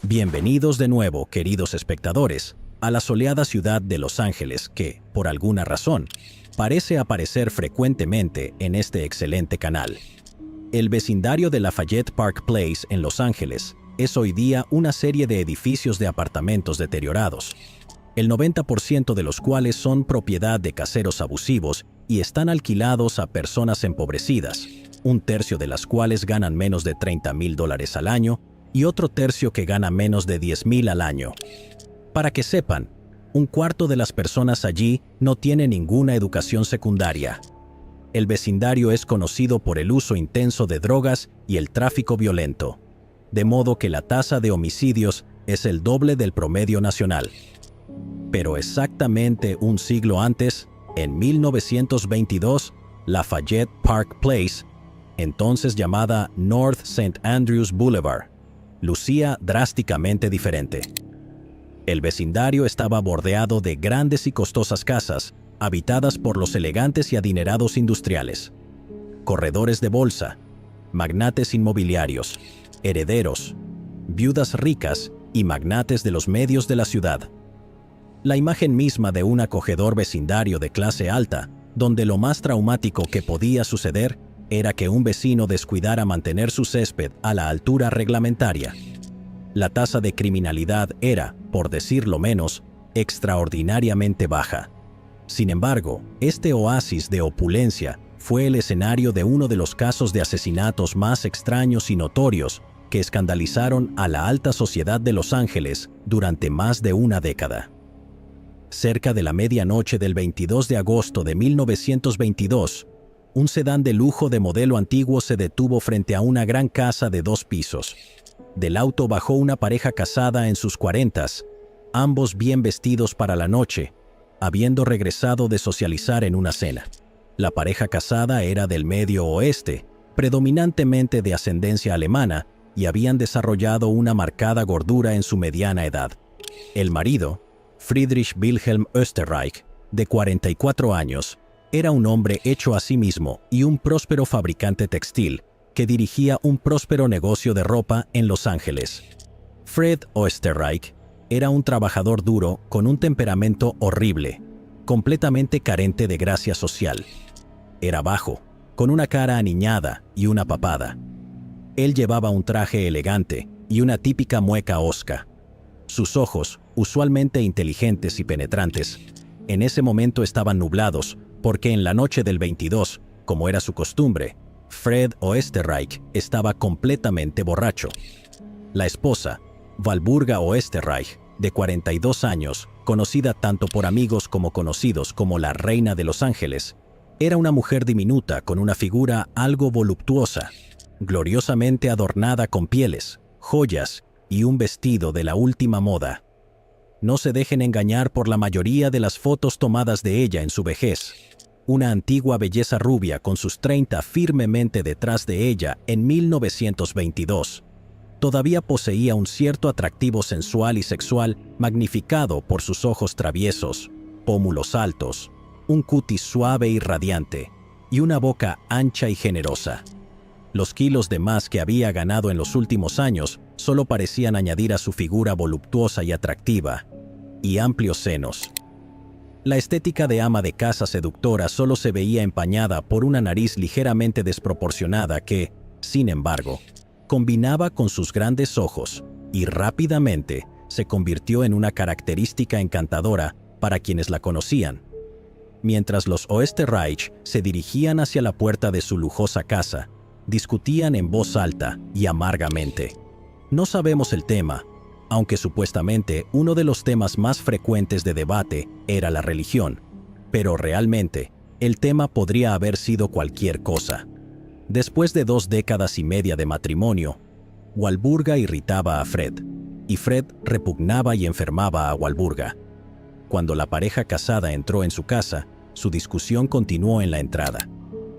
Bienvenidos de nuevo, queridos espectadores, a la soleada ciudad de Los Ángeles que, por alguna razón, parece aparecer frecuentemente en este excelente canal. El vecindario de Lafayette Park Place en Los Ángeles es hoy día una serie de edificios de apartamentos deteriorados, el 90% de los cuales son propiedad de caseros abusivos y están alquilados a personas empobrecidas, un tercio de las cuales ganan menos de $30,000 al año y otro tercio que gana menos de $10,000 al año. Para que sepan, un cuarto de las personas allí no tiene ninguna educación secundaria. El vecindario es conocido por el uso intenso de drogas y el tráfico violento, de modo que la tasa de homicidios es el doble del promedio nacional. Pero exactamente un siglo antes, en 1922, Lafayette Park Place, entonces llamada North St. Andrews Boulevard, lucía drásticamente diferente. El vecindario estaba bordeado de grandes y costosas casas, habitadas por los elegantes y adinerados industriales, corredores de bolsa, magnates inmobiliarios, herederos, viudas ricas y magnates de los medios de la ciudad. La imagen misma de un acogedor vecindario de clase alta, donde lo más traumático que podía suceder era que un vecino descuidara mantener su césped a la altura reglamentaria. La tasa de criminalidad era, por decirlo menos, extraordinariamente baja. Sin embargo, este oasis de opulencia fue el escenario de uno de los casos de asesinatos más extraños y notorios que escandalizaron a la alta sociedad de Los Ángeles durante más de una década. Cerca de la medianoche del 22 de agosto de 1922, un sedán de lujo de modelo antiguo se detuvo frente a una gran casa de 2 pisos. Del auto bajó una pareja casada en sus 40s, ambos bien vestidos para la noche, habiendo regresado de socializar en una cena. La pareja casada era del Medio Oeste, predominantemente de ascendencia alemana, y habían desarrollado una marcada gordura en su mediana edad. El marido, Friedrich Wilhelm Österreich, de 44 años, era un hombre hecho a sí mismo y un próspero fabricante textil que dirigía un próspero negocio de ropa en Los Ángeles. Fred Österreich era un trabajador duro con un temperamento horrible, completamente carente de gracia social. Era bajo, con una cara aniñada y una papada. Él llevaba un traje elegante y una típica mueca hosca. Sus ojos, usualmente inteligentes y penetrantes, en ese momento estaban nublados porque en la noche del 22, como era su costumbre, Fred Österreich estaba completamente borracho. La esposa, Walburga Österreich, de 42 años, conocida tanto por amigos como conocidos como la Reina de Los Ángeles, era una mujer diminuta con una figura algo voluptuosa, gloriosamente adornada con pieles, joyas y un vestido de la última moda. No se dejen engañar por la mayoría de las fotos tomadas de ella en su vejez. Una antigua belleza rubia con sus 30 firmemente detrás de ella en 1922. Todavía poseía un cierto atractivo sensual y sexual magnificado por sus ojos traviesos, pómulos altos, un cutis suave y radiante, y una boca ancha y generosa. Los kilos de más que había ganado en los últimos años solo parecían añadir a su figura voluptuosa y atractiva, y amplios senos. La estética de ama de casa seductora solo se veía empañada por una nariz ligeramente desproporcionada que, sin embargo, combinaba con sus grandes ojos y rápidamente se convirtió en una característica encantadora para quienes la conocían. Mientras los Österreich se dirigían hacia la puerta de su lujosa casa, discutían en voz alta y amargamente. No sabemos el tema, aunque supuestamente uno de los temas más frecuentes de debate era la religión, pero realmente el tema podría haber sido cualquier cosa. Después de 2 décadas y media de matrimonio, Walburga irritaba a Fred, y Fred repugnaba y enfermaba a Walburga. Cuando la pareja casada entró en su casa, su discusión continuó en la entrada.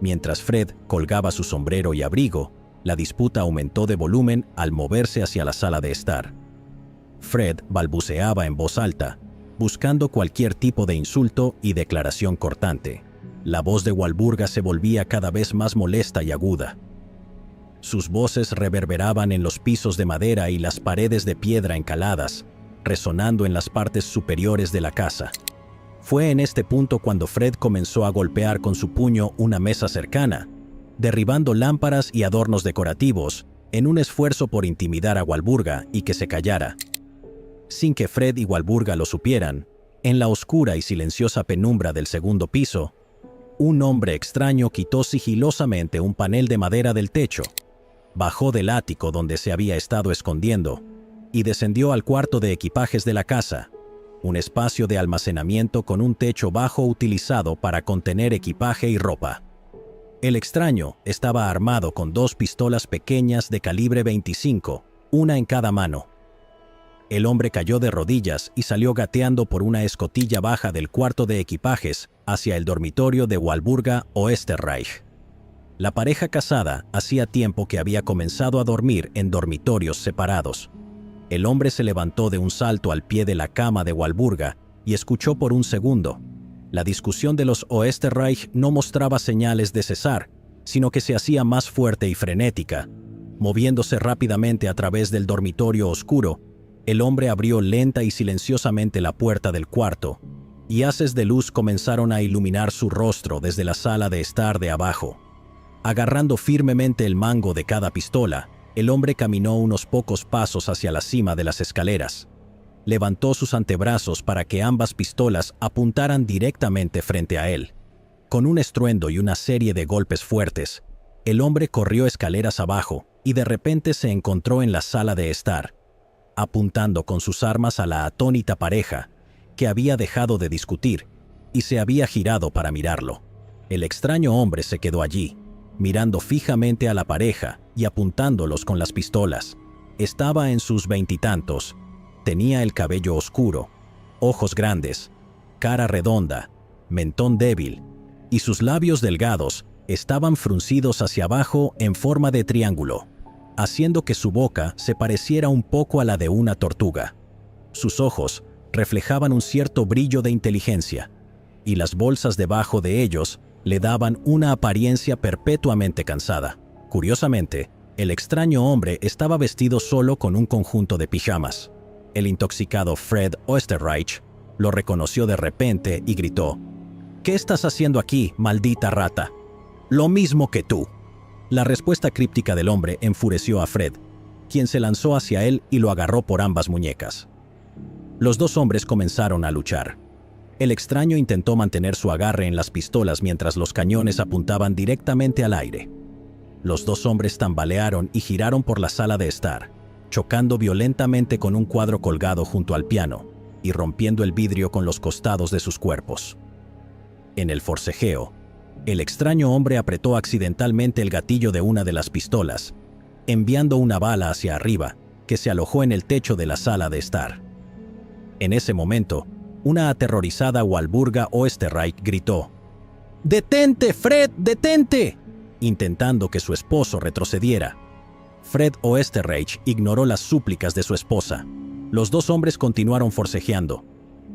Mientras Fred colgaba su sombrero y abrigo, la disputa aumentó de volumen al moverse hacia la sala de estar. Fred balbuceaba en voz alta, buscando cualquier tipo de insulto y declaración cortante. La voz de Walburga se volvía cada vez más molesta y aguda. Sus voces reverberaban en los pisos de madera y las paredes de piedra encaladas, resonando en las partes superiores de la casa. Fue en este punto cuando Fred comenzó a golpear con su puño una mesa cercana, derribando lámparas y adornos decorativos en un esfuerzo por intimidar a Walburga y que se callara. Sin que Fred y Walburga lo supieran, en la oscura y silenciosa penumbra del segundo piso, un hombre extraño quitó sigilosamente un panel de madera del techo, bajó del ático donde se había estado escondiendo y descendió al cuarto de equipajes de la casa, un espacio de almacenamiento con un techo bajo utilizado para contener equipaje y ropa. El extraño estaba armado con 2 pistolas pequeñas de calibre 25, una en cada mano. El hombre cayó de rodillas y salió gateando por una escotilla baja del cuarto de equipajes hacia el dormitorio de Walburga Oesterreich. La pareja casada hacía tiempo que había comenzado a dormir en dormitorios separados. El hombre se levantó de un salto al pie de la cama de Walburga y escuchó por un segundo. La discusión de los Oesterreich no mostraba señales de cesar, sino que se hacía más fuerte y frenética. Moviéndose rápidamente a través del dormitorio oscuro, el hombre abrió lenta y silenciosamente la puerta del cuarto, y haces de luz comenzaron a iluminar su rostro desde la sala de estar de abajo. Agarrando firmemente el mango de cada pistola, el hombre caminó unos pocos pasos hacia la cima de las escaleras. Levantó sus antebrazos para que ambas pistolas apuntaran directamente frente a él. Con un estruendo y una serie de golpes fuertes, el hombre corrió escaleras abajo y de repente se encontró en la sala de estar, apuntando con sus armas a la atónita pareja, que había dejado de discutir y se había girado para mirarlo. El extraño hombre se quedó allí, mirando fijamente a la pareja y apuntándolos con las pistolas. Estaba en sus 20 y tantos. Tenía el cabello oscuro, ojos grandes, cara redonda, mentón débil, y sus labios delgados estaban fruncidos hacia abajo en forma de triángulo, haciendo que su boca se pareciera un poco a la de una tortuga. Sus ojos reflejaban un cierto brillo de inteligencia, y las bolsas debajo de ellos le daban una apariencia perpetuamente cansada. Curiosamente, el extraño hombre estaba vestido solo con un conjunto de pijamas. El intoxicado Fred Oesterreich lo reconoció de repente y gritó: «¿Qué estás haciendo aquí, maldita rata?» «Lo mismo que tú». La respuesta críptica del hombre enfureció a Fred, quien se lanzó hacia él y lo agarró por ambas muñecas. Los dos hombres comenzaron a luchar. El extraño intentó mantener su agarre en las pistolas mientras los cañones apuntaban directamente al aire. Los dos hombres tambalearon y giraron por la sala de estar, chocando violentamente con un cuadro colgado junto al piano y rompiendo el vidrio con los costados de sus cuerpos. En el forcejeo, el extraño hombre apretó accidentalmente el gatillo de una de las pistolas, enviando una bala hacia arriba, que se alojó en el techo de la sala de estar. En ese momento, una aterrorizada Walburga Oesterreich gritó: «¡Detente, Fred, detente!», intentando que su esposo retrocediera. Fred Oesterreich ignoró las súplicas de su esposa. Los dos hombres continuaron forcejeando,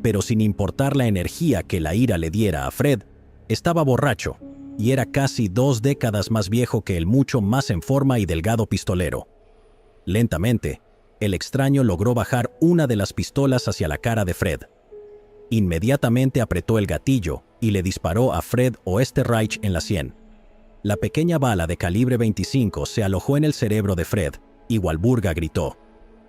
pero sin importar la energía que la ira le diera a Fred, estaba borracho y era casi 2 décadas más viejo que el mucho más en forma y delgado pistolero. Lentamente, el extraño logró bajar una de las pistolas hacia la cara de Fred. Inmediatamente apretó el gatillo y le disparó a Fred Oesterreich en la sien. La pequeña bala de calibre 25 se alojó en el cerebro de Fred y Walburga gritó.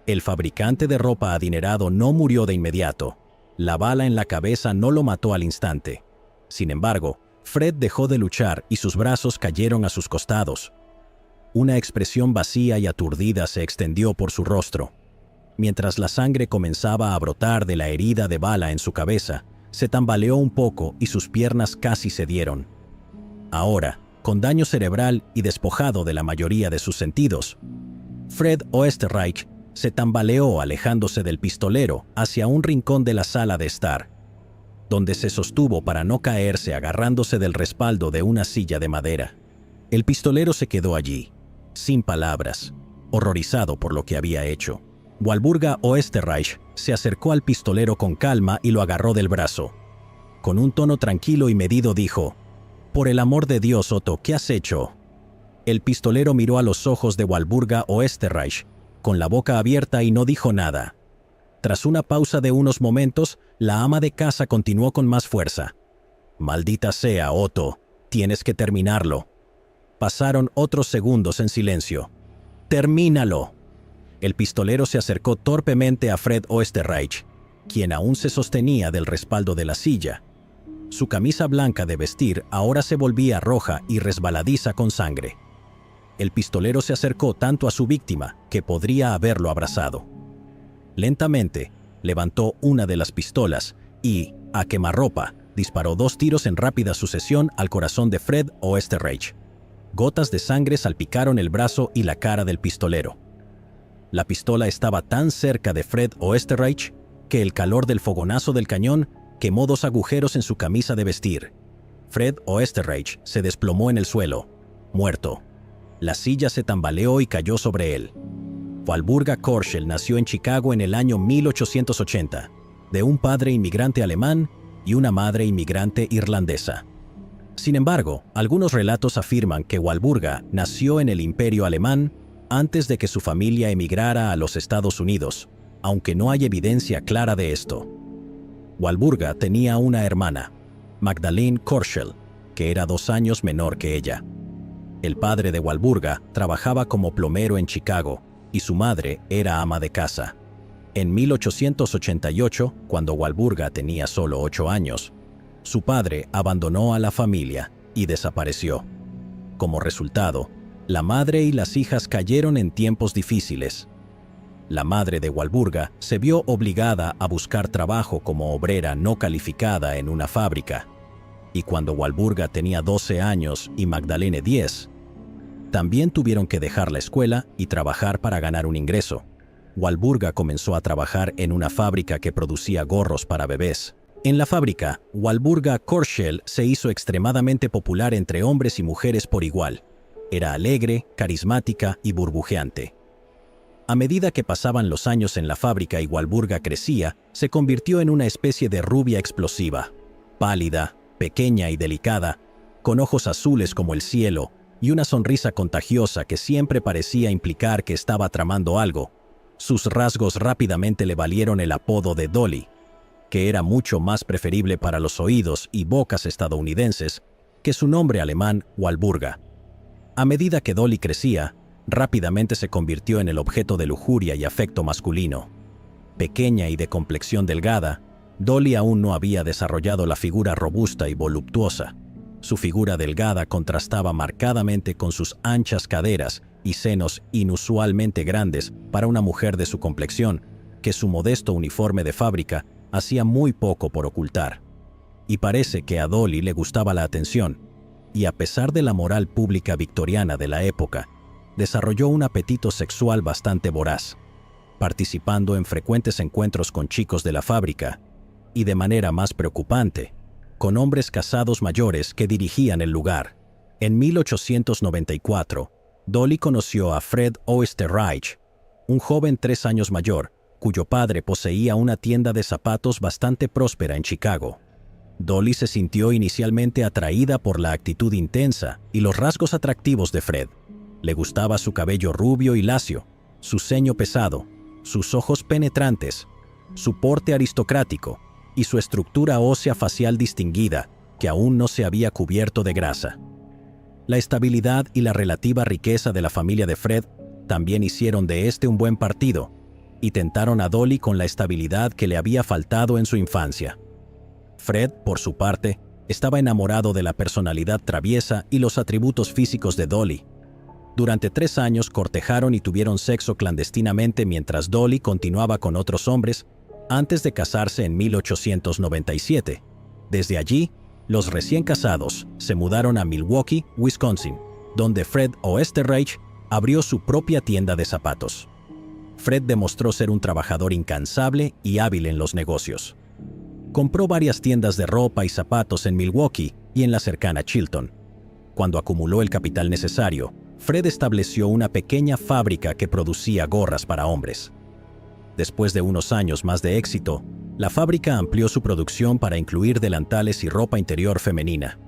El fabricante de ropa adinerado no murió de inmediato. La bala en la cabeza no lo mató al instante. Sin embargo, Fred dejó de luchar y sus brazos cayeron a sus costados. Una expresión vacía y aturdida se extendió por su rostro. Mientras la sangre comenzaba a brotar de la herida de bala en su cabeza, se tambaleó un poco y sus piernas casi cedieron. Ahora, con daño cerebral y despojado de la mayoría de sus sentidos, Fred Oesterreich se tambaleó alejándose del pistolero hacia un rincón de la sala de estar, donde se sostuvo para no caerse agarrándose del respaldo de una silla de madera. El pistolero se quedó allí, sin palabras, horrorizado por lo que había hecho. Walburga Oesterreich se acercó al pistolero con calma y lo agarró del brazo. Con un tono tranquilo y medido dijo: «Por el amor de Dios, Otto, ¿qué has hecho?». El pistolero miró a los ojos de Walburga Oesterreich, con la boca abierta y no dijo nada. Tras una pausa de unos momentos, la ama de casa continuó con más fuerza. «Maldita sea, Otto, tienes que terminarlo». Pasaron otros segundos en silencio. «¡Termínalo!». El pistolero se acercó torpemente a Fred Oesterreich, quien aún se sostenía del respaldo de la silla. Su camisa blanca de vestir ahora se volvía roja y resbaladiza con sangre. El pistolero se acercó tanto a su víctima que podría haberlo abrazado. Lentamente, levantó una de las pistolas y, a quemarropa, disparó 2 tiros en rápida sucesión al corazón de Fred Oesterreich. Gotas de sangre salpicaron el brazo y la cara del pistolero. La pistola estaba tan cerca de Fred Oesterreich que el calor del fogonazo del cañón quemó 2 agujeros en su camisa de vestir. Fred Oesterreich se desplomó en el suelo, muerto. La silla se tambaleó y cayó sobre él. Walburga Korschel nació en Chicago en el año 1880, de un padre inmigrante alemán y una madre inmigrante irlandesa. Sin embargo, algunos relatos afirman que Walburga nació en el Imperio Alemán antes de que su familia emigrara a los Estados Unidos, aunque no hay evidencia clara de esto. Walburga tenía una hermana, Magdalene Korschel, que era 2 años menor que ella. El padre de Walburga trabajaba como plomero en Chicago y su madre era ama de casa. En 1888, cuando Walburga tenía solo 8 años, su padre abandonó a la familia y desapareció. Como resultado, la madre y las hijas cayeron en tiempos difíciles. La madre de Walburga se vio obligada a buscar trabajo como obrera no calificada en una fábrica. Y cuando Walburga tenía 12 años y Magdalene 10, también tuvieron que dejar la escuela y trabajar para ganar un ingreso. Walburga comenzó a trabajar en una fábrica que producía gorros para bebés. En la fábrica, Walburga Korschel se hizo extremadamente popular entre hombres y mujeres por igual. Era alegre, carismática y burbujeante. A medida que pasaban los años en la fábrica y Walburga crecía, se convirtió en una especie de rubia explosiva, pálida, pequeña y delicada, con ojos azules como el cielo y una sonrisa contagiosa que siempre parecía implicar que estaba tramando algo. Sus rasgos rápidamente le valieron el apodo de Dolly, que era mucho más preferible para los oídos y bocas estadounidenses que su nombre alemán Walburga. A medida que Dolly crecía, rápidamente se convirtió en el objeto de lujuria y afecto masculino. Pequeña y de complexión delgada, Dolly aún no había desarrollado la figura robusta y voluptuosa. Su figura delgada contrastaba marcadamente con sus anchas caderas y senos inusualmente grandes para una mujer de su complexión, que su modesto uniforme de fábrica hacía muy poco por ocultar. Y parece que a Dolly le gustaba la atención, y a pesar de la moral pública victoriana de la época, desarrolló un apetito sexual bastante voraz, participando en frecuentes encuentros con chicos de la fábrica y, de manera más preocupante, con hombres casados mayores que dirigían el lugar. En 1894, Dolly conoció a Fred Oesterreich, un joven 3 años mayor, cuyo padre poseía una tienda de zapatos bastante próspera en Chicago. Dolly se sintió inicialmente atraída por la actitud intensa y los rasgos atractivos de Fred. Le gustaba su cabello rubio y lacio, su ceño pesado, sus ojos penetrantes, su porte aristocrático y su estructura ósea facial distinguida, que aún no se había cubierto de grasa. La estabilidad y la relativa riqueza de la familia de Fred también hicieron de este un buen partido y tentaron a Dolly con la estabilidad que le había faltado en su infancia. Fred, por su parte, estaba enamorado de la personalidad traviesa y los atributos físicos de Dolly. Durante 3 años cortejaron y tuvieron sexo clandestinamente mientras Dolly continuaba con otros hombres antes de casarse en 1897. Desde allí, los recién casados se mudaron a Milwaukee, Wisconsin, donde Fred Oesterreich abrió su propia tienda de zapatos. Fred demostró ser un trabajador incansable y hábil en los negocios. Compró varias tiendas de ropa y zapatos en Milwaukee y en la cercana Chilton. Cuando acumuló el capital necesario, Fred estableció una pequeña fábrica que producía gorras para hombres. Después de unos años más de éxito, la fábrica amplió su producción para incluir delantales y ropa interior femenina.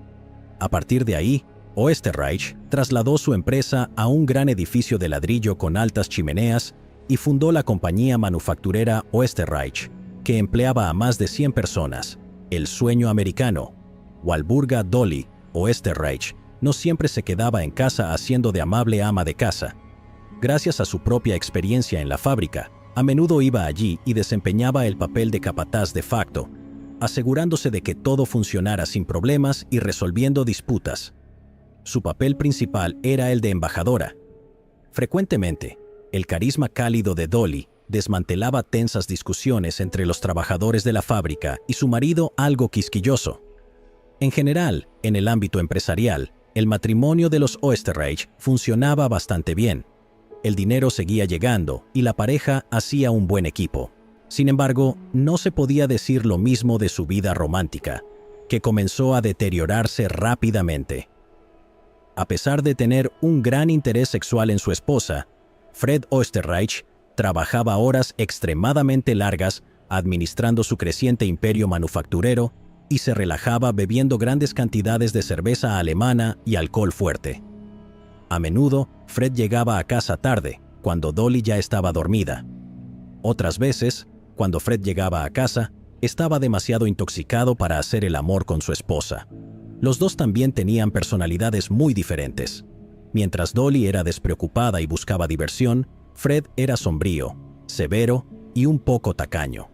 A partir de ahí, Oesterreich trasladó su empresa a un gran edificio de ladrillo con altas chimeneas y fundó la compañía manufacturera Oesterreich, que empleaba a más de 100 personas. El sueño americano. Walburga Dolly Oesterreich no siempre se quedaba en casa haciendo de amable ama de casa. Gracias a su propia experiencia en la fábrica, a menudo iba allí y desempeñaba el papel de capataz de facto, asegurándose de que todo funcionara sin problemas y resolviendo disputas. Su papel principal era el de embajadora. Frecuentemente, el carisma cálido de Dolly desmantelaba tensas discusiones entre los trabajadores de la fábrica y su marido algo quisquilloso. En general, en el ámbito empresarial, el matrimonio de los Oesterreich funcionaba bastante bien. El dinero seguía llegando y la pareja hacía un buen equipo. Sin embargo, no se podía decir lo mismo de su vida romántica, que comenzó a deteriorarse rápidamente. A pesar de tener un gran interés sexual en su esposa, Fred Oesterreich trabajaba horas extremadamente largas administrando su creciente imperio manufacturero y se relajaba bebiendo grandes cantidades de cerveza alemana y alcohol fuerte. A menudo, Fred llegaba a casa tarde, cuando Dolly ya estaba dormida. Otras veces, cuando Fred llegaba a casa, estaba demasiado intoxicado para hacer el amor con su esposa. Los dos también tenían personalidades muy diferentes. Mientras Dolly era despreocupada y buscaba diversión, Fred era sombrío, severo y un poco tacaño.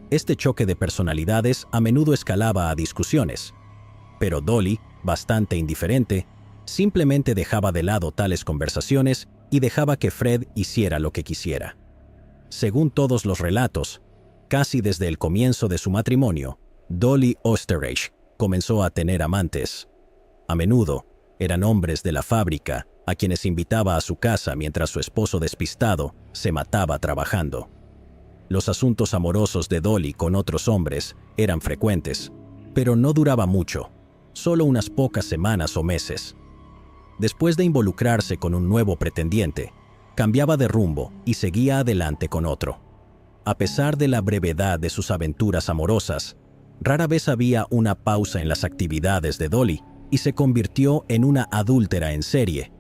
Este choque de personalidades a menudo escalaba a discusiones, pero Dolly, bastante indiferente, simplemente dejaba de lado tales conversaciones y dejaba que Fred hiciera lo que quisiera. Según todos los relatos, casi desde el comienzo de su matrimonio, Dolly Oesterreich comenzó a tener amantes. A menudo, eran hombres de la fábrica a quienes invitaba a su casa mientras su esposo despistado se mataba trabajando. Los asuntos amorosos de Dolly con otros hombres eran frecuentes, pero no duraba mucho, solo unas pocas semanas o meses. Después de involucrarse con un nuevo pretendiente, cambiaba de rumbo y seguía adelante con otro. A pesar de la brevedad de sus aventuras amorosas, rara vez había una pausa en las actividades de Dolly y se convirtió en una adúltera en serie.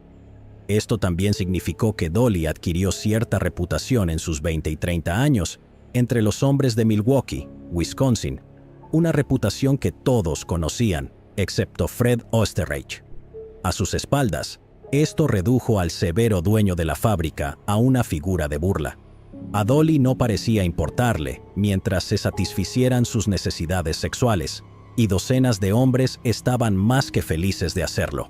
Esto también significó que Dolly adquirió cierta reputación en sus 20 y 30 años entre los hombres de Milwaukee, Wisconsin, una reputación que todos conocían, excepto Fred Oesterreich. A sus espaldas, esto redujo al severo dueño de la fábrica a una figura de burla. A Dolly no parecía importarle mientras se satisficieran sus necesidades sexuales, y docenas de hombres estaban más que felices de hacerlo.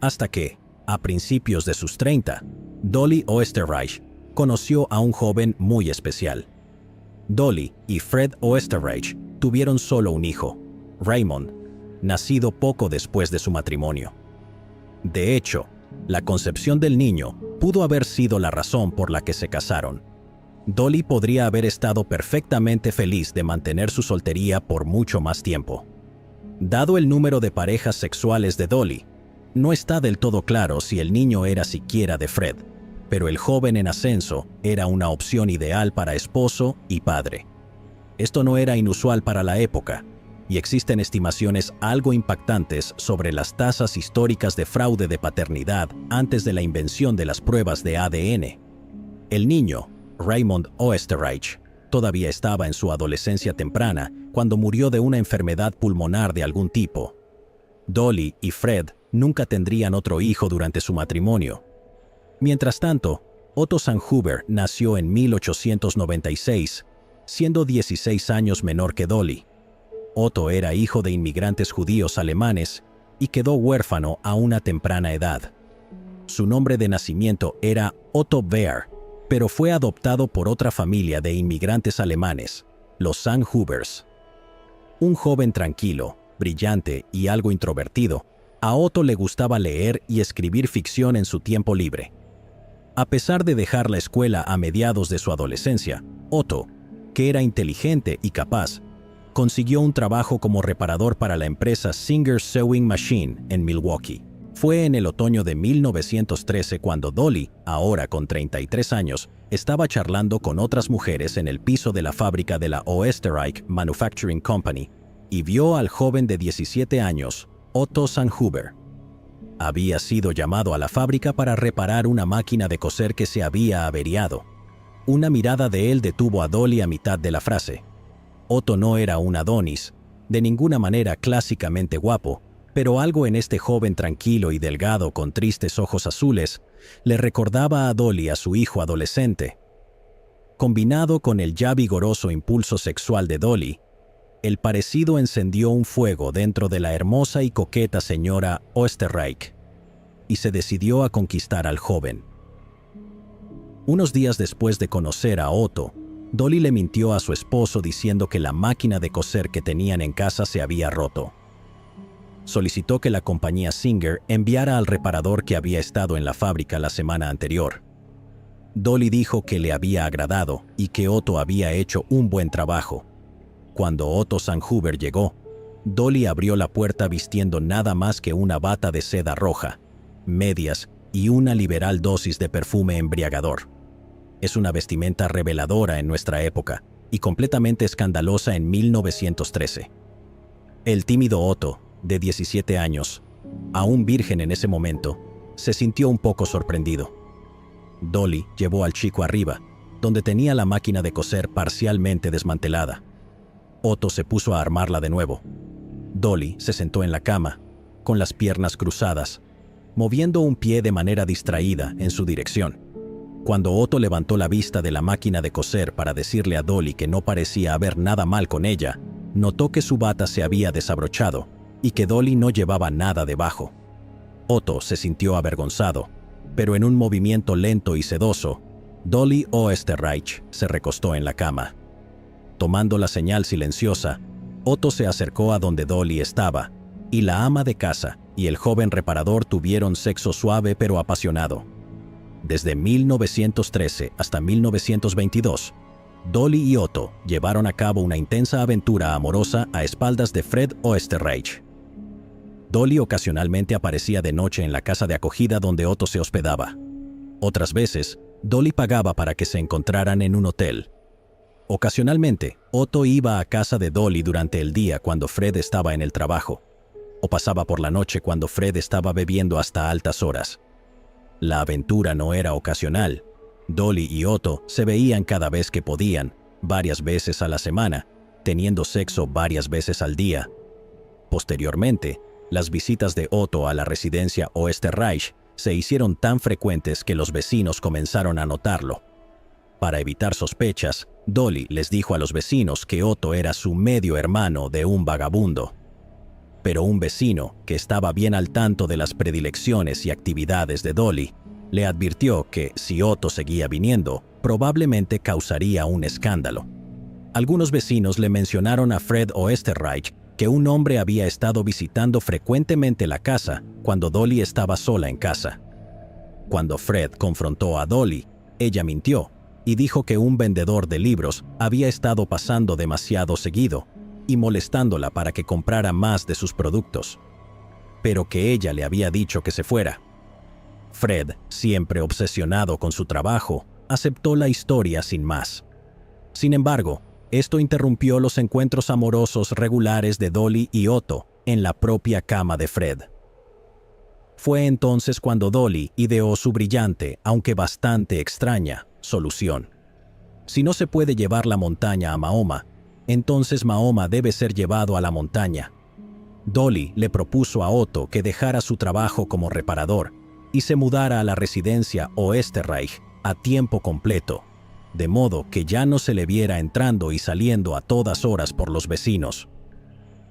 Hasta que, a principios de sus 30, Dolly Oesterreich conoció a un joven muy especial. Dolly y Fred Oesterreich tuvieron solo un hijo, Raymond, nacido poco después de su matrimonio. De hecho, la concepción del niño pudo haber sido la razón por la que se casaron. Dolly podría haber estado perfectamente feliz de mantener su soltería por mucho más tiempo. Dado el número de parejas sexuales de Dolly, no está del todo claro si el niño era siquiera de Fred, pero el joven en ascenso era una opción ideal para esposo y padre. Esto no era inusual para la época, y existen estimaciones algo impactantes sobre las tasas históricas de fraude de paternidad antes de la invención de las pruebas de ADN. El niño, Raymond Oesterreich, todavía estaba en su adolescencia temprana cuando murió de una enfermedad pulmonar de algún tipo. Dolly y Fred nunca tendrían otro hijo durante su matrimonio. Mientras tanto, Otto Sanhuber nació en 1896, siendo 16 años menor que Dolly. Otto era hijo de inmigrantes judíos alemanes y quedó huérfano a una temprana edad. Su nombre de nacimiento era Otto Wehr, pero fue adoptado por otra familia de inmigrantes alemanes, los Sanhubers. Un joven tranquilo, brillante y algo introvertido, a Otto le gustaba leer y escribir ficción en su tiempo libre. A pesar de dejar la escuela a mediados de su adolescencia, Otto, que era inteligente y capaz, consiguió un trabajo como reparador para la empresa Singer Sewing Machine en Milwaukee. Fue en el otoño de 1913 cuando Dolly, ahora con 33 años, estaba charlando con otras mujeres en el piso de la fábrica de la Oesterreich Manufacturing Company y vio al joven de 17 años, Otto Sanhuber. Había sido llamado a la fábrica para reparar una máquina de coser que se había averiado. Una mirada de él detuvo a Dolly a mitad de la frase. Otto no era un Adonis, de ninguna manera clásicamente guapo, pero algo en este joven tranquilo y delgado con tristes ojos azules le recordaba a Dolly a su hijo adolescente. Combinado con el ya vigoroso impulso sexual de Dolly, el parecido encendió un fuego dentro de la hermosa y coqueta señora Oesterreich y se decidió a conquistar al joven. Unos días después de conocer a Otto, Dolly le mintió a su esposo diciendo que la máquina de coser que tenían en casa se había roto. Solicitó que la compañía Singer enviara al reparador que había estado en la fábrica la semana anterior. Dolly dijo que le había agradado y que Otto había hecho un buen trabajo. Cuando Otto Sanhuber llegó, Dolly abrió la puerta vistiendo nada más que una bata de seda roja, medias y una liberal dosis de perfume embriagador. Es una vestimenta reveladora en nuestra época y completamente escandalosa en 1913. El tímido Otto, de 17 años, aún virgen en ese momento, se sintió un poco sorprendido. Dolly llevó al chico arriba, donde tenía la máquina de coser parcialmente desmantelada. Otto se puso a armarla de nuevo. Dolly se sentó en la cama, con las piernas cruzadas, moviendo un pie de manera distraída en su dirección. Cuando Otto levantó la vista de la máquina de coser para decirle a Dolly que no parecía haber nada mal con ella, notó que su bata se había desabrochado y que Dolly no llevaba nada debajo. Otto se sintió avergonzado, pero en un movimiento lento y sedoso, Dolly Oesterreich se recostó en la cama. Tomando la señal silenciosa, Otto se acercó a donde Dolly estaba, y la ama de casa y el joven reparador tuvieron sexo suave pero apasionado. Desde 1913 hasta 1922, Dolly y Otto llevaron a cabo una intensa aventura amorosa a espaldas de Fred Oesterreich. Dolly ocasionalmente aparecía de noche en la casa de acogida donde Otto se hospedaba. Otras veces, Dolly pagaba para que se encontraran en un hotel. Ocasionalmente, Otto iba a casa de Dolly durante el día cuando Fred estaba en el trabajo, o pasaba por la noche cuando Fred estaba bebiendo hasta altas horas. La aventura no era ocasional. Dolly y Otto se veían cada vez que podían, varias veces a la semana, teniendo sexo varias veces al día. Posteriormente, las visitas de Otto a la residencia Oesterreich se hicieron tan frecuentes que los vecinos comenzaron a notarlo. Para evitar sospechas, Dolly les dijo a los vecinos que Otto era su medio hermano de un vagabundo. Pero un vecino, que estaba bien al tanto de las predilecciones y actividades de Dolly, le advirtió que si Otto seguía viniendo, probablemente causaría un escándalo. Algunos vecinos le mencionaron a Fred Oesterreich que un hombre había estado visitando frecuentemente la casa cuando Dolly estaba sola en casa. Cuando Fred confrontó a Dolly, ella mintió y dijo que un vendedor de libros había estado pasando demasiado seguido y molestándola para que comprara más de sus productos, pero que ella le había dicho que se fuera. Fred, siempre obsesionado con su trabajo, aceptó la historia sin más. Sin embargo, esto interrumpió los encuentros amorosos regulares de Dolly y Otto en la propia cama de Fred. Fue entonces cuando Dolly ideó su brillante, aunque bastante extraña, solución. Si no se puede llevar la montaña a Mahoma, entonces Mahoma debe ser llevado a la montaña. Dolly le propuso a Otto que dejara su trabajo como reparador y se mudara a la residencia Oesterreich a tiempo completo, de modo que ya no se le viera entrando y saliendo a todas horas por los vecinos.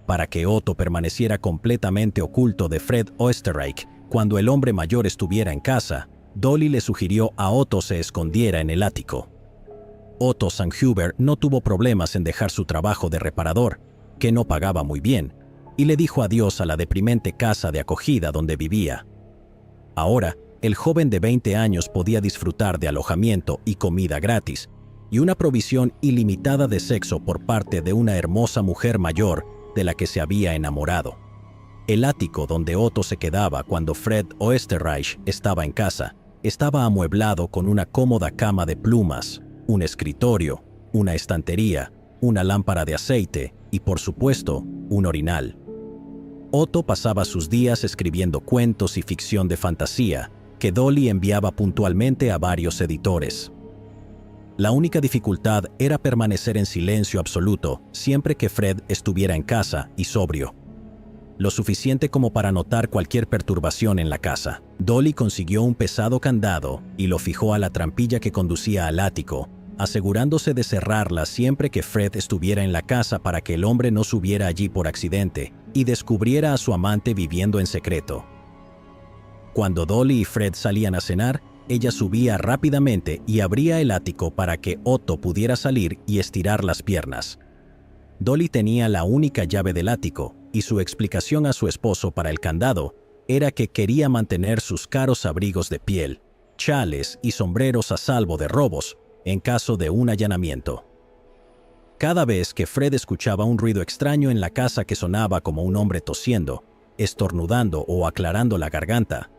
Para que Otto permaneciera completamente oculto de Fred Oesterreich cuando el hombre mayor estuviera en casa, Dolly le sugirió a Otto se escondiera en el ático. Otto Sanhuber no tuvo problemas en dejar su trabajo de reparador, que no pagaba muy bien, y le dijo adiós a la deprimente casa de acogida donde vivía. Ahora, el joven de 20 años podía disfrutar de alojamiento y comida gratis, y una provisión ilimitada de sexo por parte de una hermosa mujer mayor de la que se había enamorado. El ático donde Otto se quedaba cuando Fred Oesterreich estaba en casa estaba amueblado con una cómoda cama de plumas, un escritorio, una estantería, una lámpara de aceite y, por supuesto, un orinal. Otto pasaba sus días escribiendo cuentos y ficción de fantasía que Dolly enviaba puntualmente a varios editores. La única dificultad era permanecer en silencio absoluto siempre que Fred estuviera en casa y sobrio. Lo suficiente como para notar cualquier perturbación en la casa. Dolly consiguió un pesado candado y lo fijó a la trampilla que conducía al ático, asegurándose de cerrarla siempre que Fred estuviera en la casa para que el hombre no subiera allí por accidente y descubriera a su amante viviendo en secreto. Cuando Dolly y Fred salían a cenar, ella subía rápidamente y abría el ático para que Otto pudiera salir y estirar las piernas. Dolly tenía la única llave del ático y su explicación a su esposo para el candado era que quería mantener sus caros abrigos de piel, chales y sombreros a salvo de robos en caso de un allanamiento. Cada vez que Fred escuchaba un ruido extraño en la casa que sonaba como un hombre tosiendo, estornudando o aclarando la garganta,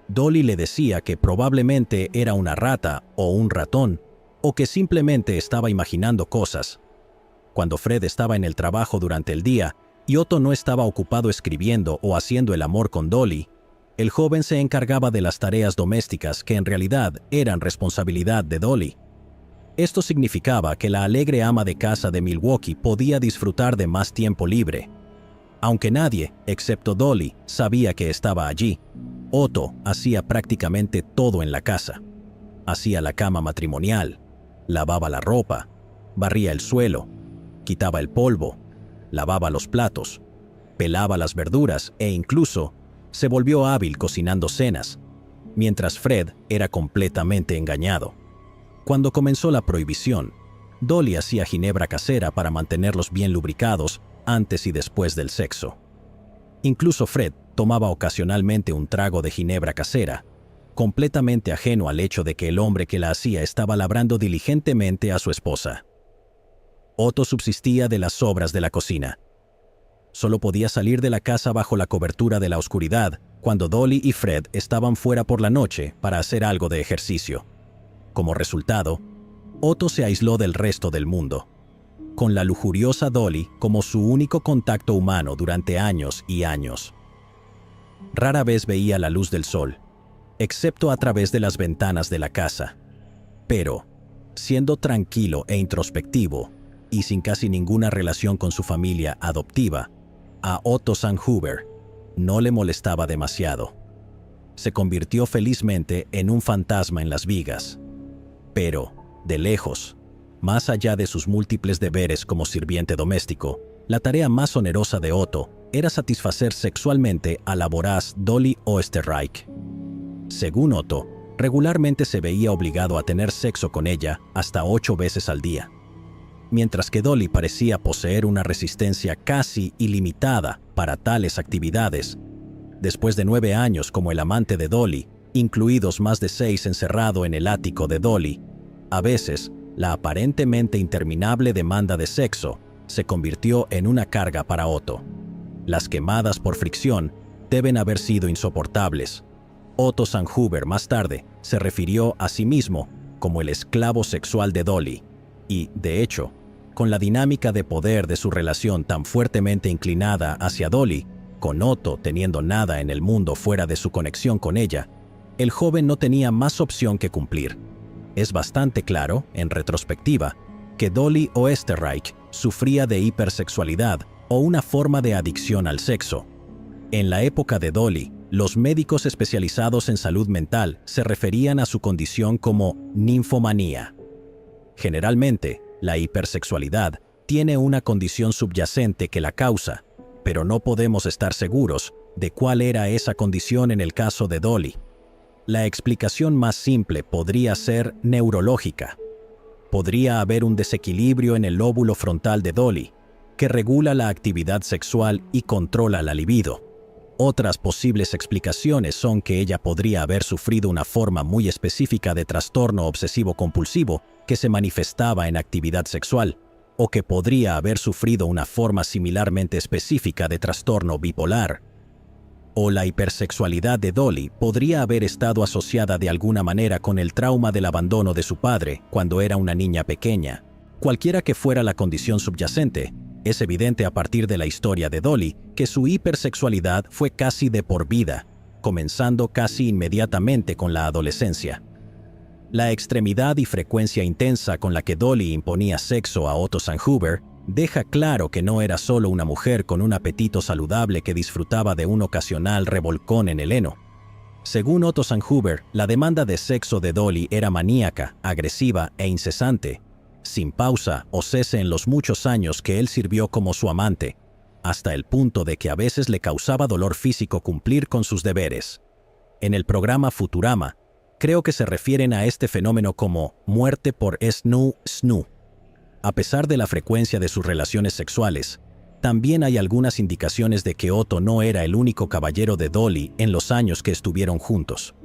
Dolly le decía que probablemente era una rata o un ratón, o que simplemente estaba imaginando cosas. Cuando Fred estaba en el trabajo durante el día y Otto no estaba ocupado escribiendo o haciendo el amor con Dolly, el joven se encargaba de las tareas domésticas que en realidad eran responsabilidad de Dolly. Esto significaba que la alegre ama de casa de Milwaukee podía disfrutar de más tiempo libre. Aunque nadie, excepto Dolly, sabía que estaba allí, Otto hacía prácticamente todo en la casa. Hacía la cama matrimonial, lavaba la ropa, barría el suelo, quitaba el polvo, lavaba los platos, pelaba las verduras e incluso se volvió hábil cocinando cenas, mientras Fred era completamente engañado. Cuando comenzó la prohibición, Dolly hacía ginebra casera para mantenerlos bien lubricados antes y después del sexo. Incluso Fred tomaba ocasionalmente un trago de ginebra casera, completamente ajeno al hecho de que el hombre que la hacía estaba labrando diligentemente a su esposa. Otto subsistía de las sobras de la cocina. Solo podía salir de la casa bajo la cobertura de la oscuridad cuando Dolly y Fred estaban fuera por la noche para hacer algo de ejercicio. Como resultado, Otto se aisló del resto del mundo, con la lujuriosa Dolly como su único contacto humano durante años y años. Rara vez veía la luz del sol, excepto a través de las ventanas de la casa. Pero, siendo tranquilo e introspectivo, y sin casi ninguna relación con su familia adoptiva, a Otto Sanhuber no le molestaba demasiado. Se convirtió felizmente en un fantasma en las vigas. Pero, de lejos, más allá de sus múltiples deberes como sirviente doméstico, la tarea más onerosa de Otto era satisfacer sexualmente a la voraz Dolly Oesterreich. Según Otto, regularmente se veía obligado a tener sexo con ella hasta 8 veces al día. Mientras que Dolly parecía poseer una resistencia casi ilimitada para tales actividades. Después de 9 años como el amante de Dolly, incluidos más de 6 encerrado en el ático de Dolly, a veces, la aparentemente interminable demanda de sexo se convirtió en una carga para Otto. Las quemadas por fricción deben haber sido insoportables. Otto Sanhuber más tarde se refirió a sí mismo como el esclavo sexual de Dolly. Y, de hecho, con la dinámica de poder de su relación tan fuertemente inclinada hacia Dolly, con Otto teniendo nada en el mundo fuera de su conexión con ella, el joven no tenía más opción que cumplir. Es bastante claro, en retrospectiva, que Dolly Oesterreich sufría de hipersexualidad o una forma de adicción al sexo. En la época de Dolly, los médicos especializados en salud mental se referían a su condición como ninfomanía. Generalmente, la hipersexualidad tiene una condición subyacente que la causa, pero no podemos estar seguros de cuál era esa condición en el caso de Dolly. La explicación más simple podría ser neurológica. Podría haber un desequilibrio en el lóbulo frontal de Dolly, que regula la actividad sexual y controla la libido. Otras posibles explicaciones son que ella podría haber sufrido una forma muy específica de trastorno obsesivo-compulsivo que se manifestaba en actividad sexual, o que podría haber sufrido una forma similarmente específica de trastorno bipolar. O la hipersexualidad de Dolly podría haber estado asociada de alguna manera con el trauma del abandono de su padre cuando era una niña pequeña. Cualquiera que fuera la condición subyacente, Es evidente a partir de la historia de Dolly que su hipersexualidad fue casi de por vida, comenzando casi inmediatamente con la adolescencia. La extremidad y frecuencia intensa con la que Dolly imponía sexo a Otto Sanhuber deja claro que no era solo una mujer con un apetito saludable que disfrutaba de un ocasional revolcón en el heno. Según Otto Sanhuber, la demanda de sexo de Dolly era maníaca, agresiva e incesante, sin pausa o cese en los muchos años que él sirvió como su amante, hasta el punto de que a veces le causaba dolor físico cumplir con sus deberes. En el programa Futurama, creo que se refieren a este fenómeno como muerte por snoo. A pesar de la frecuencia de sus relaciones sexuales, también hay algunas indicaciones de que Otto no era el único caballero de Dolly en los años que estuvieron juntos.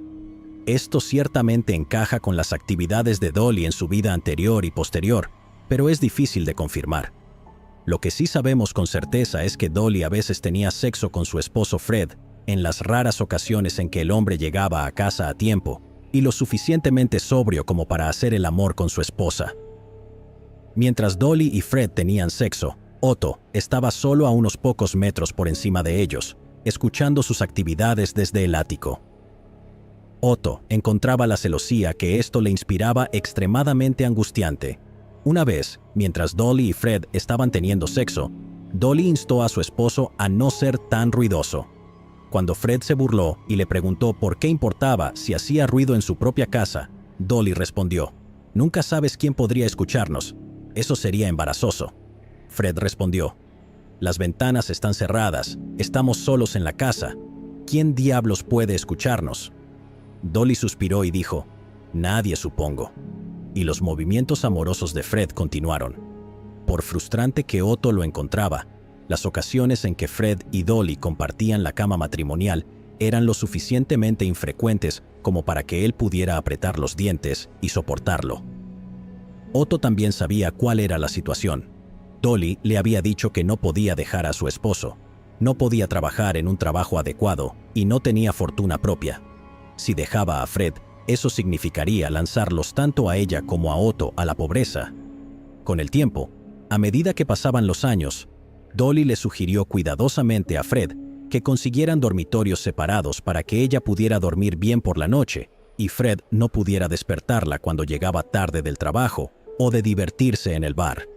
Esto ciertamente encaja con las actividades de Dolly en su vida anterior y posterior, pero es difícil de confirmar. Lo que sí sabemos con certeza es que Dolly a veces tenía sexo con su esposo Fred, en las raras ocasiones en que el hombre llegaba a casa a tiempo, y lo suficientemente sobrio como para hacer el amor con su esposa. Mientras Dolly y Fred tenían sexo, Otto estaba solo a unos pocos metros por encima de ellos, escuchando sus actividades desde el ático. Otto encontraba la celosía que esto le inspiraba extremadamente angustiante. Una vez, mientras Dolly y Fred estaban teniendo sexo, Dolly instó a su esposo a no ser tan ruidoso. Cuando Fred se burló y le preguntó por qué importaba si hacía ruido en su propia casa, Dolly respondió: «Nunca sabes quién podría escucharnos. Eso sería embarazoso». Fred respondió: «Las ventanas están cerradas, estamos solos en la casa. ¿Quién diablos puede escucharnos?». Dolly suspiró y dijo: «Nadie, supongo». Y los movimientos amorosos de Fred continuaron. Por frustrante que Otto lo encontraba, las ocasiones en que Fred y Dolly compartían la cama matrimonial eran lo suficientemente infrecuentes como para que él pudiera apretar los dientes y soportarlo. Otto también sabía cuál era la situación. Dolly le había dicho que no podía dejar a su esposo, no podía trabajar en un trabajo adecuado y no tenía fortuna propia. Si dejaba a Fred, eso significaría lanzarlos tanto a ella como a Otto a la pobreza. Con el tiempo, a medida que pasaban los años, Dolly le sugirió cuidadosamente a Fred que consiguieran dormitorios separados para que ella pudiera dormir bien por la noche y Fred no pudiera despertarla cuando llegaba tarde del trabajo o de divertirse en el bar.